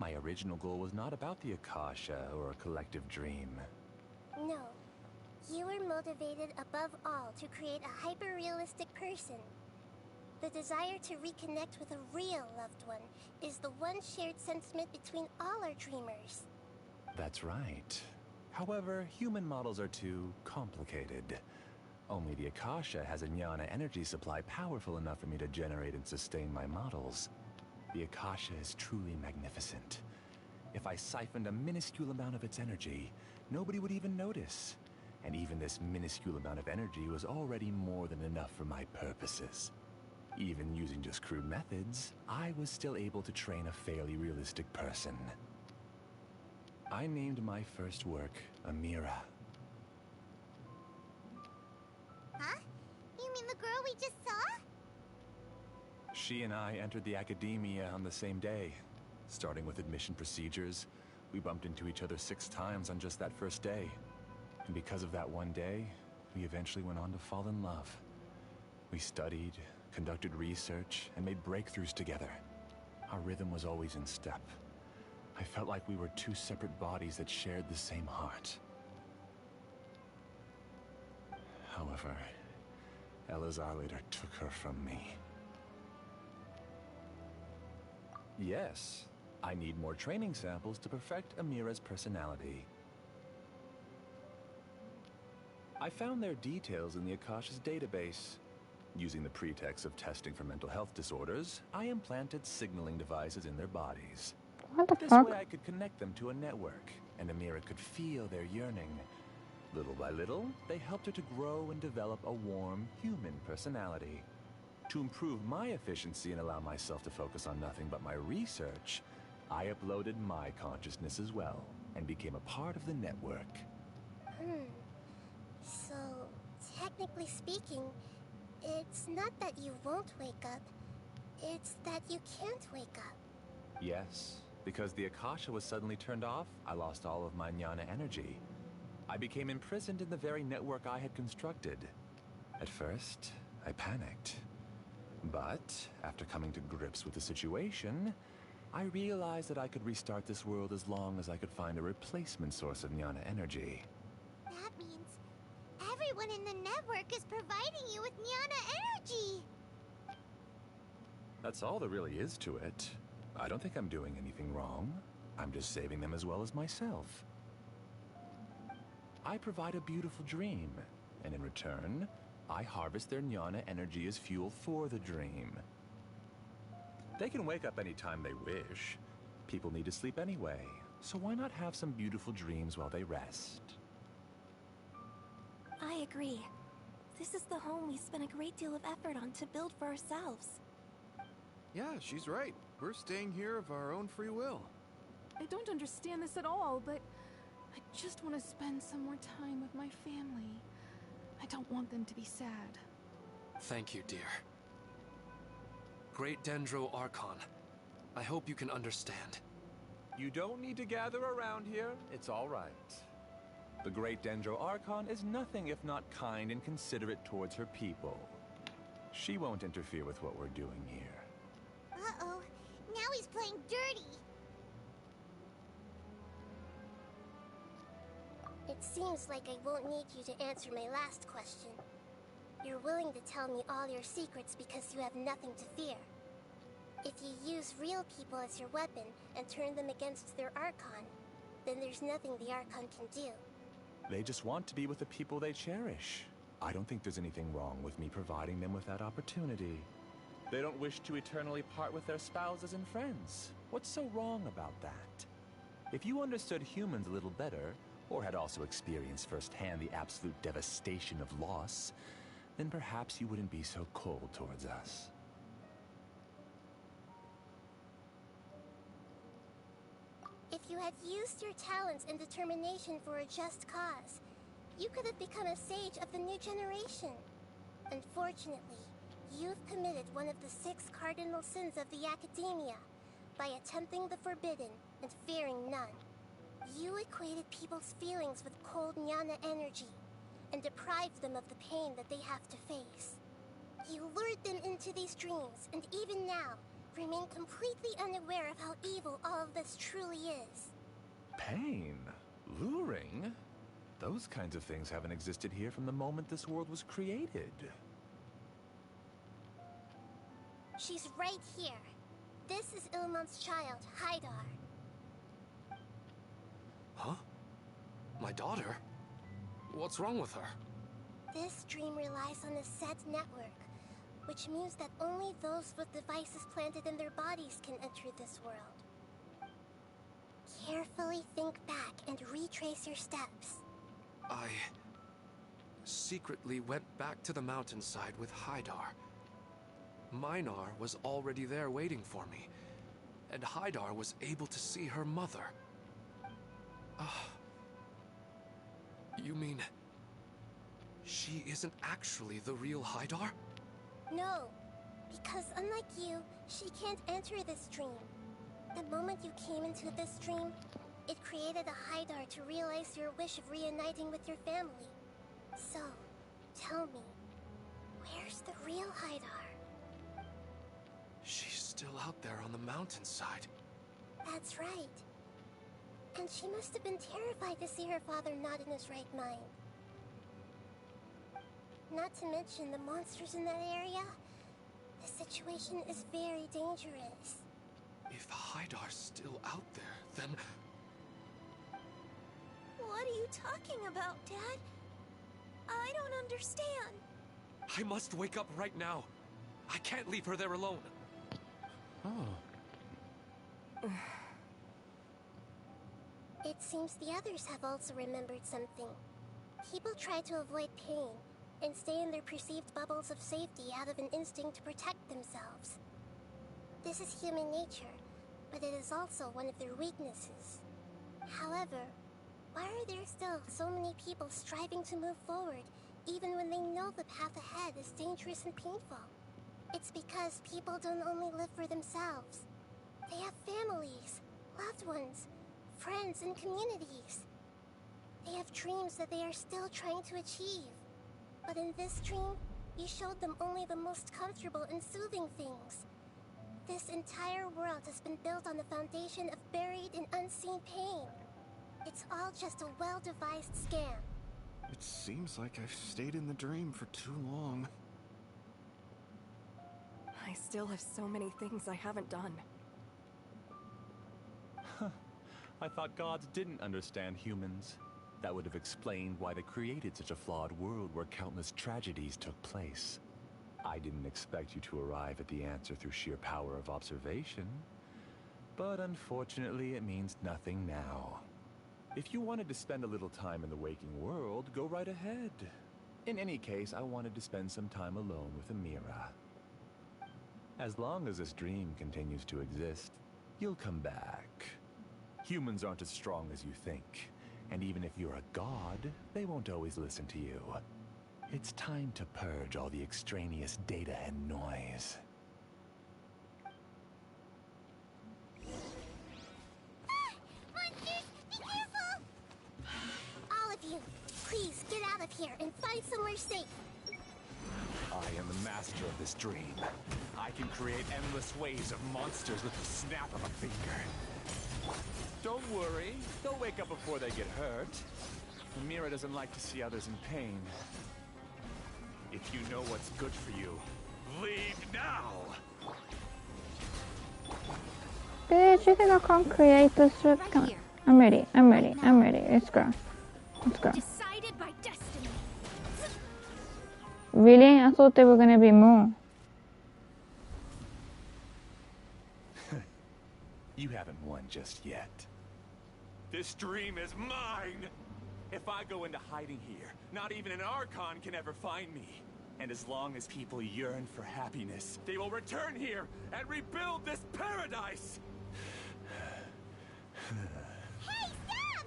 [SPEAKER 16] My original goal was not about the Akasha or a collective dream.
[SPEAKER 10] No. You were motivated above all to create a hyper-realistic person. The desire to reconnect with a real loved one is the one shared sentiment between all our dreamers.
[SPEAKER 16] That's right. However, human models are too complicated. Only the Akasha has a jnana energy supply powerful enough for me to generate and sustain my models. The Akasha is truly magnificent. If I siphoned a minuscule amount of its energy, nobody would even notice. And even this minuscule amount of energy was already more than enough for my purposes. Even using just crude methods, I was still able to train a fairly realistic person. I named my first work Amira.
[SPEAKER 5] Huh? You mean the girl we just saw?
[SPEAKER 16] She and I entered the academia on the same day. Starting with admission procedures, we bumped into each other 6 times on just that first day. And because of that one day, we eventually went on to fall in love. We studied, conducted research, and made breakthroughs together. Our rhythm was always in step. I felt like we were 2 separate bodies that shared the same heart. However, Elazar later took her from me. Yes, I need more training samples to perfect Amira's personality. I found their details in the Akasha's database. Using the pretext of testing for mental health disorders, I implanted signaling devices in their bodies.
[SPEAKER 1] What the
[SPEAKER 16] This
[SPEAKER 1] fuck?
[SPEAKER 16] way I could connect them to a network, and Amira could feel their yearning. Little by little, they helped her to grow and develop a warm, human personality. To improve my efficiency and allow myself to focus on nothing but my research, I uploaded my consciousness as well, and became a part of the network.
[SPEAKER 10] So, technically speaking, it's not that you won't wake up, it's that you can't wake up.
[SPEAKER 16] Yes, because the Akasha was suddenly turned off, I lost all of my jnana energy. I became imprisoned in the very network I had constructed. At first, I panicked. But, after coming to grips with the situation, I realized that I could restart this world as long as I could find a replacement source of jnana energy.
[SPEAKER 5] That means everyone in the network is providing you with jnana energy.
[SPEAKER 16] That's all there really is to it. I don't think I'm doing anything wrong. I'm just saving them as well as myself. I provide a beautiful dream, and in return, I harvest their jnana energy as fuel for the dream. They can wake up anytime they wish. People need to sleep anyway, so why not have some beautiful dreams while they rest?
[SPEAKER 12] I agree. This is the home we spent a great deal of effort on to build for ourselves.
[SPEAKER 17] Yeah, she's right. We're staying here of our own free will.
[SPEAKER 13] I don't understand this at all, but I just want to spend some more time with my family. I don't want them to be sad.
[SPEAKER 3] Thank you, dear. Great Dendro Archon, I hope you can understand.
[SPEAKER 16] You don't need to gather around here. It's all right. The Great Dendro Archon is nothing if not kind and considerate towards her people. She won't interfere with what we're doing here.
[SPEAKER 5] Uh-oh. Now he's playing dirty.
[SPEAKER 10] It seems like I won't need you to answer my last question. You're willing to tell me all your secrets because you have nothing to fear. If you use real people as your weapon and turn them against their Archon, then there's nothing the Archon can do.
[SPEAKER 16] They just want to be with the people they cherish. I don't think there's anything wrong with me providing them with that opportunity. They don't wish to eternally part with their spouses and friends. What's so wrong about that? If you understood humans a little better, or had also experienced firsthand the absolute devastation of loss, then perhaps you wouldn't be so cold towards us.
[SPEAKER 10] If you had used your talents and determination for a just cause, you could have become a sage of the new generation. Unfortunately, you've committed one of the 6 cardinal sins of the Academia by attempting the forbidden and fearing none. You equated people's feelings with cold jnana energy and deprived them of the pain that they have to face. You lured them into these dreams, and even now, remain completely unaware of how evil all of this truly is.
[SPEAKER 16] Pain? Luring? Those kinds of things haven't existed here from the moment this world was created.
[SPEAKER 10] She's right here. This is Ilmon's child, Haidar.
[SPEAKER 3] Huh? My daughter? What's wrong with her?
[SPEAKER 10] This dream relies on a set network, which means that only those with devices planted in their bodies can enter this world. Carefully think back and retrace your steps.
[SPEAKER 3] I secretly went back to the mountainside with Haidar. Minar was already there waiting for me, and Haidar was able to see her mother. You mean she isn't actually the real Haidar?
[SPEAKER 10] No, because unlike you, she can't enter this dream. The moment you came into this dream, it created a Haidar to realize your wish of reuniting with your family. So, tell me, where's the real Haidar?
[SPEAKER 3] She's still out there on the mountainside.
[SPEAKER 10] That's right. And she must have been terrified to see her father not in his right mind. Not to mention the monsters in that area. The situation is very dangerous.
[SPEAKER 3] If Haidar's still out there, then...
[SPEAKER 12] What are you talking about, Dad? I don't understand.
[SPEAKER 3] I must wake up right now. I can't leave her there alone.
[SPEAKER 16] Oh.
[SPEAKER 10] It seems the others have also remembered something. People try to avoid pain and stay in their perceived bubbles of safety out of an instinct to protect themselves. This is human nature, but it is also one of their weaknesses. However, why are there still so many people striving to move forward, even when they know the path ahead is dangerous and painful? It's because people don't only live for themselves. They have families, loved ones, friends, and communities. They have dreams that they are still trying to achieve. But in this dream, you showed them only the most comfortable and soothing things. This entire world has been built on the foundation of buried and unseen pain. It's all just a well-devised scam.
[SPEAKER 17] It seems like I've stayed in the dream for too long.
[SPEAKER 15] I still have so many things I haven't done.
[SPEAKER 16] I thought gods didn't understand humans. That would have explained why they created such a flawed world where countless tragedies took place. I didn't expect you to arrive at the answer through sheer power of observation. But unfortunately, it means nothing now. If you wanted to spend a little time in the waking world, go right ahead. In any case, I wanted to spend some time alone with Amira. As long as this dream continues to exist, you'll come back. Humans aren't as strong as you think, and even if you're a god, they won't always listen to you. It's time to purge all the extraneous data and noise.
[SPEAKER 10] Monsters, be careful! All of you, please get out of here and find somewhere safe.
[SPEAKER 16] I am the master of this dream. I can create endless waves of monsters with the snap of a finger. Don't worry, they'll wake up before they get hurt. Amira doesn't like to see others in pain. If you know what's good for you, leave now!
[SPEAKER 1] Bitch, you think I can't create this shit? Come on. I'm ready. Let's go.
[SPEAKER 12] Decided by destiny.
[SPEAKER 1] Really? I thought there were gonna be more.
[SPEAKER 16] You haven't won just yet. This dream is mine! If I go into hiding here, not even an Archon can ever find me. And as long as people yearn for happiness, they will return here and rebuild this paradise!
[SPEAKER 10] Hey, stop!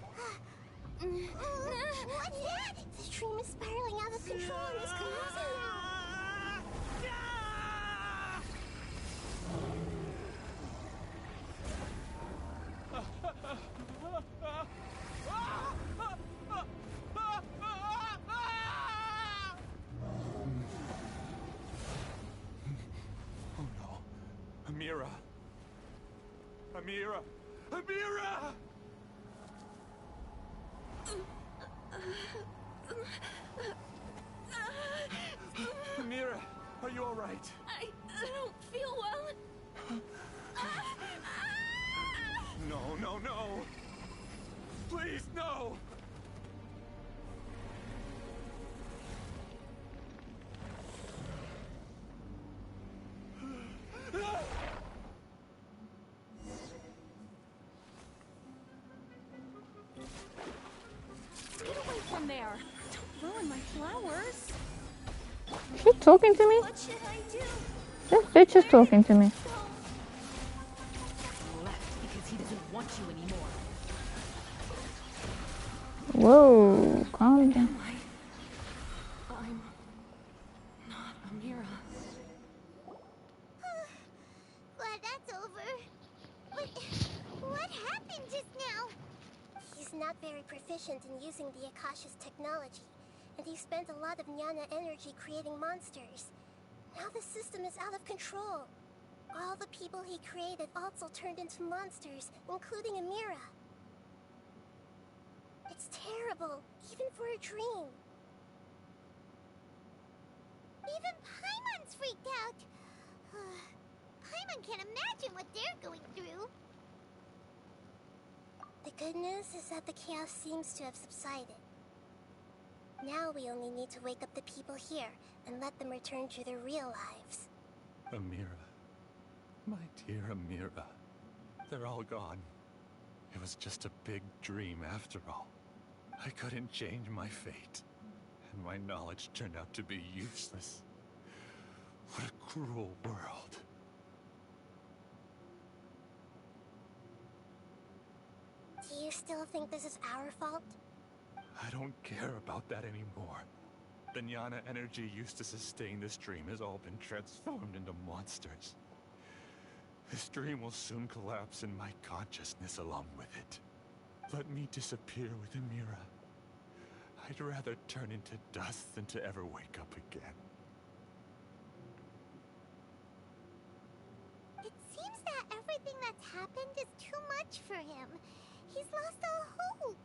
[SPEAKER 10] What's that? This dream is spiraling out of control and is collapsing now.
[SPEAKER 16] Oh no. Amira. Amira! Amira! Amira, are you all right?
[SPEAKER 12] I don't feel well.
[SPEAKER 16] No, no, no! Please, no!
[SPEAKER 12] Get away from there! Don't ruin my flowers.
[SPEAKER 1] Is she talking to me?
[SPEAKER 12] What should I do?
[SPEAKER 1] This bitch is talking to me.
[SPEAKER 11] Left because he doesn't want you anymore.
[SPEAKER 1] Whoa, calm down.
[SPEAKER 11] I'm not Amira.
[SPEAKER 10] Glad that's over. But what happened just now? He's not very proficient in using the Akasha's technology, and he spent a lot of Jnana energy creating monsters. Now the system is out of control. All the people he created also turned into monsters, including Amira. It's terrible, even for a dream.
[SPEAKER 5] Even Paimon's freaked out. Paimon can't imagine what they're going through.
[SPEAKER 10] The good news is that the chaos seems to have subsided. Now we only need to wake up the people here and let them return to their real lives.
[SPEAKER 16] Amira. My dear Amira. They're all gone. It was just a big dream after all. I couldn't change my fate, and my knowledge turned out to be useless. What a cruel world.
[SPEAKER 10] Do you still think this is our fault?
[SPEAKER 16] I don't care about that anymore. The Jnana energy used to sustain this dream has all been transformed into monsters. This dream will soon collapse and my consciousness along with it. Let me disappear with Amira. I'd rather turn into dust than to ever wake up again.
[SPEAKER 5] It seems that everything that's happened is too much for him. He's lost all hope.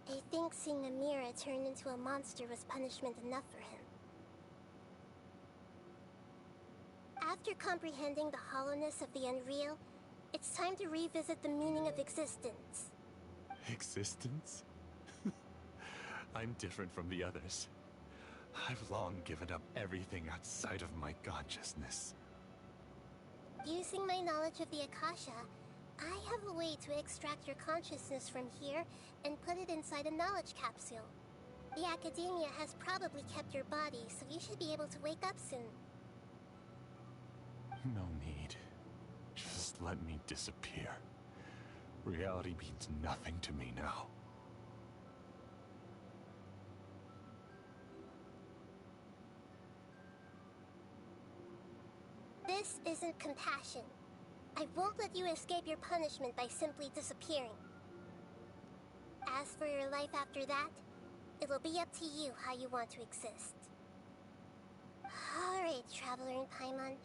[SPEAKER 10] I think seeing Amira turn into a monster was punishment enough for him. After comprehending the hollowness of the unreal, it's time to revisit the meaning of existence.
[SPEAKER 16] Existence? I'm different from the others. I've long given up everything outside of my consciousness.
[SPEAKER 10] Using my knowledge of the Akasha, I have a way to extract your consciousness from here and put it inside a knowledge capsule. The Academia has probably kept your body, so you should be able to wake up soon.
[SPEAKER 16] No need. Just let me disappear. Reality means nothing to me now.
[SPEAKER 10] This isn't compassion. I won't let you escape your punishment by simply disappearing. As for your life after that, it'll be up to you how you want to exist. Alright, Traveler and Paimon,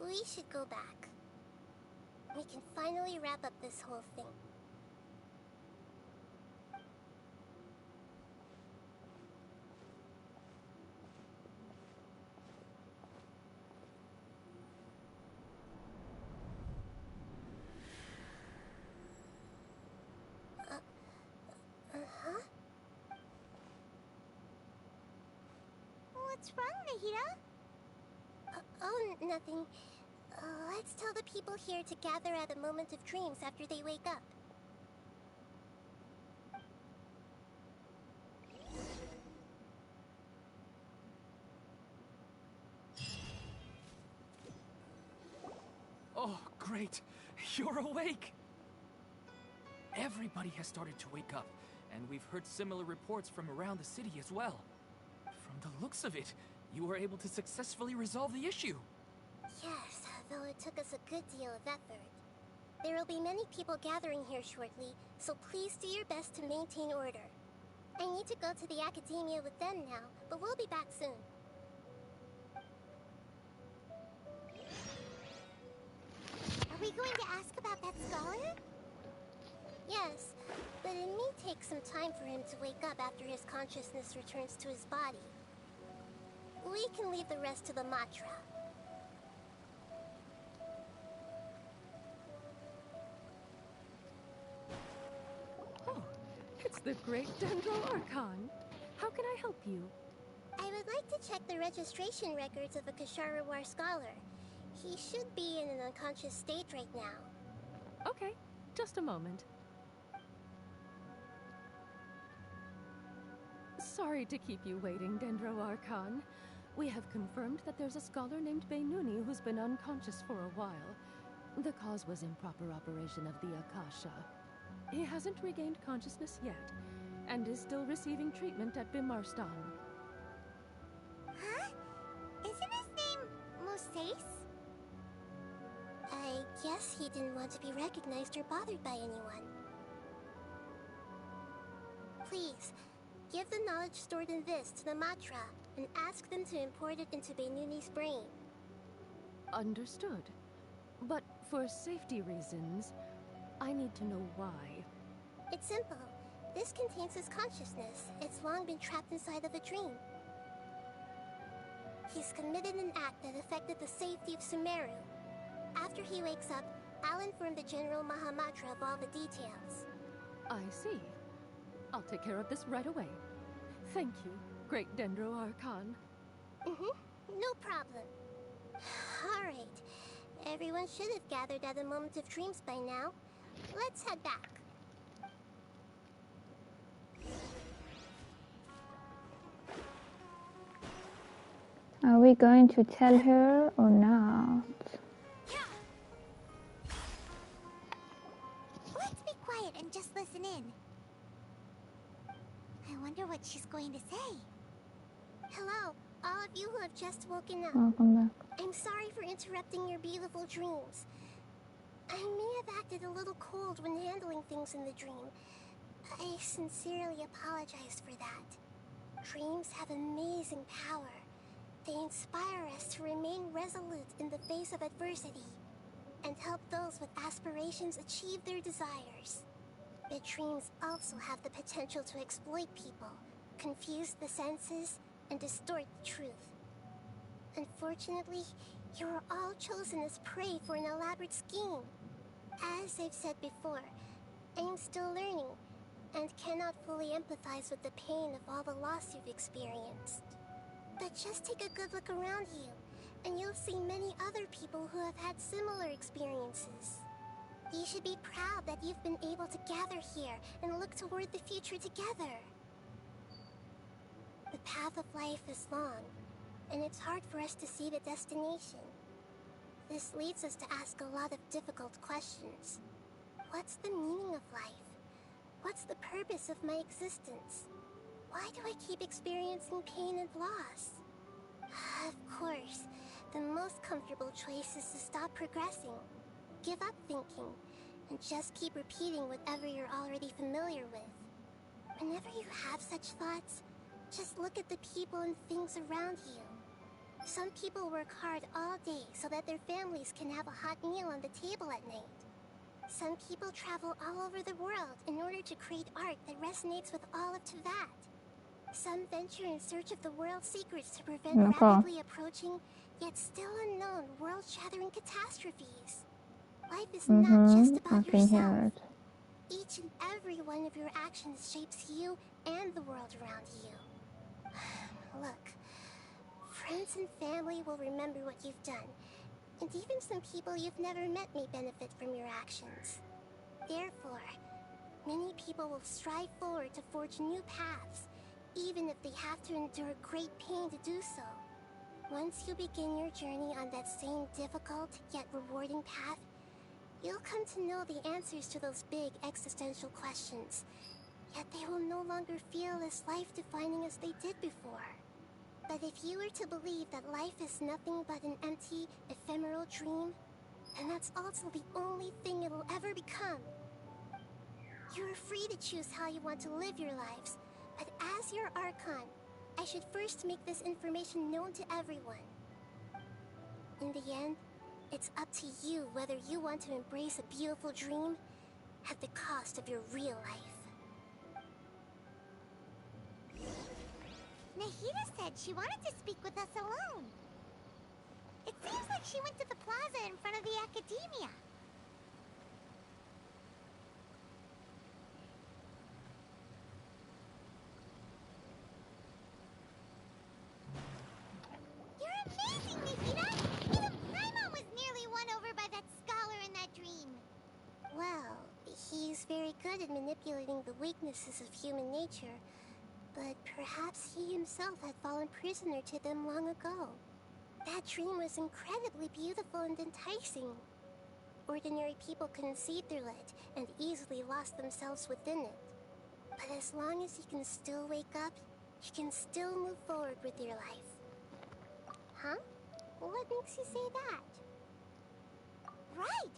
[SPEAKER 10] we should go back. We can finally wrap up this whole thing. Huh?
[SPEAKER 5] What's wrong, Nahida?
[SPEAKER 10] Oh, nothing. Let's tell the people here to gather at a moment of dreams after they wake up.
[SPEAKER 2] Oh, great. You're awake. Everybody has started to wake up, and we've heard similar reports from around the city as well. From the looks of it, you were able to successfully resolve the issue.
[SPEAKER 10] Yes, though it took us a good deal of effort. There will be many people gathering here shortly, so please do your best to maintain order. I need to go to the Academia with them now, but we'll be back soon.
[SPEAKER 5] Are we going to ask about that scholar?
[SPEAKER 10] Yes, but it may take some time for him to wake up after his consciousness returns to his body. We can leave the rest to the Matra.
[SPEAKER 18] Oh, it's the great Dendro Archon. How can I help you?
[SPEAKER 10] I would like to check the registration records of a Kasharawar scholar. He should be in an unconscious state right now.
[SPEAKER 18] Okay, just a moment. Sorry to keep you waiting, Dendro Archon. We have confirmed that there's a scholar named Beinuni who's been unconscious for a while. The cause was improper operation of the Akasha. He hasn't regained consciousness yet, and is still receiving treatment at Bimarstan.
[SPEAKER 5] Huh? Isn't his name Moses?
[SPEAKER 10] I guess he didn't want to be recognized or bothered by anyone. Please, give the knowledge stored in this to the Matra and ask them to import it into Beinuni's brain.
[SPEAKER 18] Understood. But for safety reasons, I need to know why.
[SPEAKER 10] It's simple. This contains his consciousness. It's long been trapped inside of a dream. He's committed an act that affected the safety of Sumeru. After he wakes up, I'll inform the General Mahamatra of all the details.
[SPEAKER 18] I see. I'll take care of this right away. Thank you, great Dendro Archon.
[SPEAKER 10] No problem. Alright. Everyone should have gathered at a moment of dreams by now. Let's head back.
[SPEAKER 1] Are we going to tell her or not?
[SPEAKER 5] Let's be quiet and just listen in. I wonder what she's going to say.
[SPEAKER 10] Hello, all of you who have just woken up.
[SPEAKER 1] Welcome back.
[SPEAKER 10] I'm sorry for interrupting your beautiful dreams. I may have acted a little cold when handling things in the dream. I sincerely apologize for that. Dreams have amazing power. They inspire us to remain resolute in the face of adversity and help those with aspirations achieve their desires. But dreams also have the potential to exploit people, confuse the senses, and distort the truth. Unfortunately, you are all chosen as prey for an elaborate scheme. As I've said before, I am still learning, and cannot fully empathize with the pain of all the loss you've experienced. But just take a good look around you, and you'll see many other people who have had similar experiences. You should be proud that you've been able to gather here and look toward the future together. The path of life is long, and it's hard for us to see the destination. This leads us to ask a lot of difficult questions. What's the meaning of life? What's the purpose of my existence? Why do I keep experiencing pain and loss? Of course, the most comfortable choice is to stop progressing. Give up thinking, and just keep repeating whatever you're already familiar with. Whenever you have such thoughts, just look at the people and things around you. Some people work hard all day so that their families can have a hot meal on the table at night. Some people travel all over the world in order to create art that resonates with all of Teyvat. Some venture in search of the world's secrets to prevent rapidly approaching, yet still unknown, world-shattering catastrophes. Life is not just about yourself. Each and every one of your actions shapes you and the world around you. Look, friends and family will remember what you've done, and even some people you've never met may benefit from your actions. Therefore, many people will strive forward to forge new paths, even if they have to endure great pain to do so. Once you begin your journey on that same difficult yet rewarding path, you'll come to know the answers to those big existential questions, yet they will no longer feel as life-defining as they did before. But if you were to believe that life is nothing but an empty, ephemeral dream, then that's also the only thing it'll ever become. You are free to choose how you want to live your lives, but as your Archon, I should first make this information known to everyone. In the end, it's up to you whether you want to embrace a beautiful dream at the cost of your real life.
[SPEAKER 5] Nahida said she wanted to speak with us alone. It seems like she went to the plaza in front of the academia. You're amazing, Nahida! Even Paimon was nearly won over by that scholar in that dream.
[SPEAKER 10] Well, he's very good at manipulating the weaknesses of human nature, but perhaps he himself had fallen prisoner to them long ago. That dream was incredibly beautiful and enticing. Ordinary people couldn't see through it and easily lost themselves within it. But as long as you can still wake up, you can still move forward with your life. Huh? What makes you say that?
[SPEAKER 5] Right!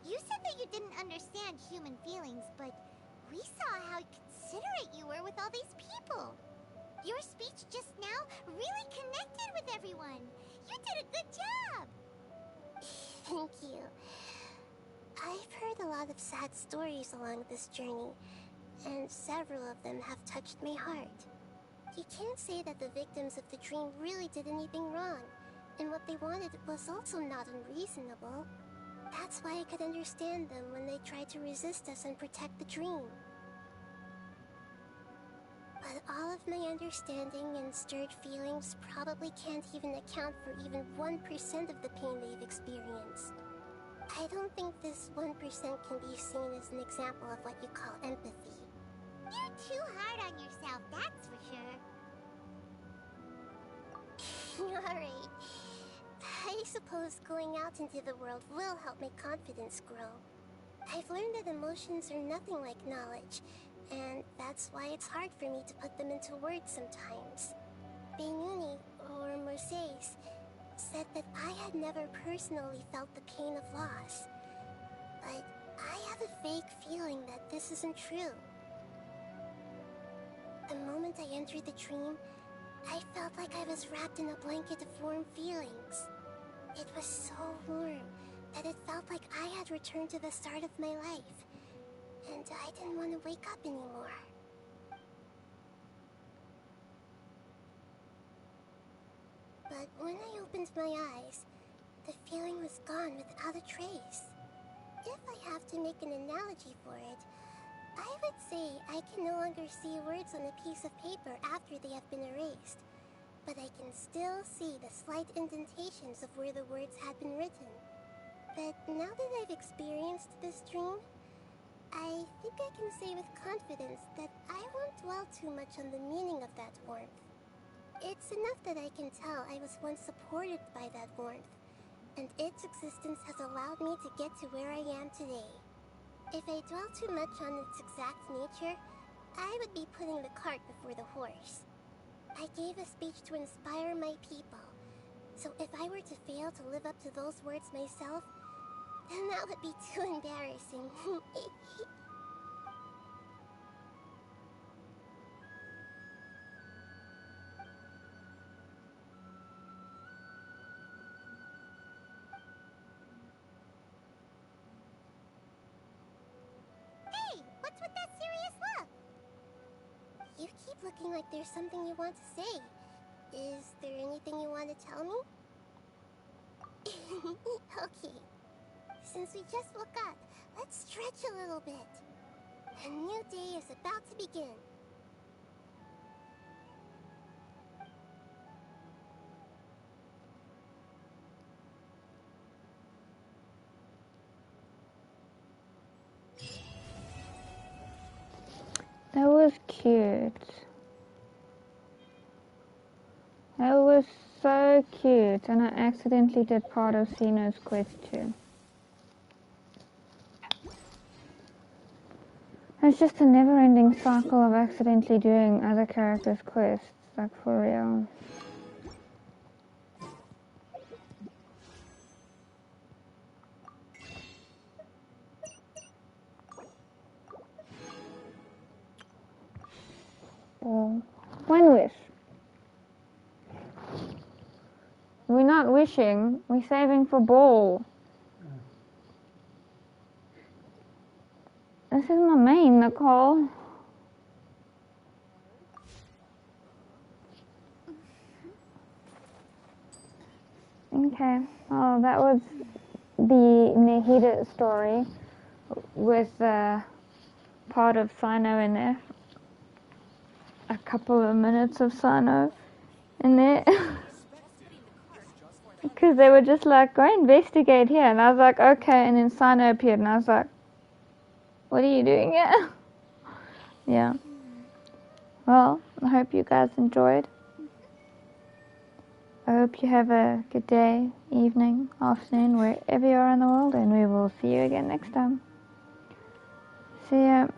[SPEAKER 5] You said that you didn't understand human feelings, but we saw how considerate you were with all these people. Your speech just now really connected with everyone. You did a good job!
[SPEAKER 10] Thank you. I've heard a lot of sad stories along this journey, and several of them have touched my heart. You can't say that the victims of the dream really did anything wrong, and what they wanted was also not unreasonable. That's why I could understand them when they tried to resist us and protect the dream. But all of my understanding and stirred feelings probably can't even account for even 1% of the pain they've experienced. I don't think this 1% can be seen as an example of what you call empathy.
[SPEAKER 5] You're too hard on yourself, that's for sure.
[SPEAKER 10] Alright. I suppose going out into the world will help my confidence grow. I've learned that emotions are nothing like knowledge, and that's why it's hard for me to put them into words sometimes. Benuni, or Mercedes, said that I had never personally felt the pain of loss. But I have a vague feeling that this isn't true. The moment I entered the dream, I felt like I was wrapped in a blanket of warm feelings. It was so warm that it felt like I had returned to the start of my life, and I didn't want to wake up anymore. But when I opened my eyes, the feeling was gone without a trace. If I have to make an analogy for it, I would say I can no longer see words on a piece of paper after they have been erased, but I can still see the slight indentations of where the words had been written. But now that I've experienced this dream, I think I can say with confidence that I won't dwell too much on the meaning of that warmth. It's enough that I can tell I was once supported by that warmth, and its existence has allowed me to get to where I am today. If I dwell too much on its exact nature, I would be putting the cart before the horse. I gave a speech to inspire my people, so if I were to fail to live up to those words myself, then that would be too embarrassing.
[SPEAKER 5] Hey, what's with that serious look?
[SPEAKER 10] You keep looking like there's something you want to say. Is there anything you want to tell me? Okay. Since we just woke up, let's stretch a little bit. A new day is about to begin.
[SPEAKER 1] That was cute. That was so cute, and I accidentally did part of Sino's quest too. It's just a never-ending cycle of accidentally doing other characters' quests, like for real. Well, one wish. We're not wishing, we're saving for ball. This is my main, Nicole. Okay, well that was the Nahida story with part of Sino in there. A couple of minutes of Sino in there. Because they were just like, go investigate here. And I was like, okay. And then Sino appeared and I was like, what are you doing here? Yeah. Well, I hope you guys enjoyed. I hope you have a good day, evening, afternoon, wherever you are in the world. And we will see you again next time. See ya.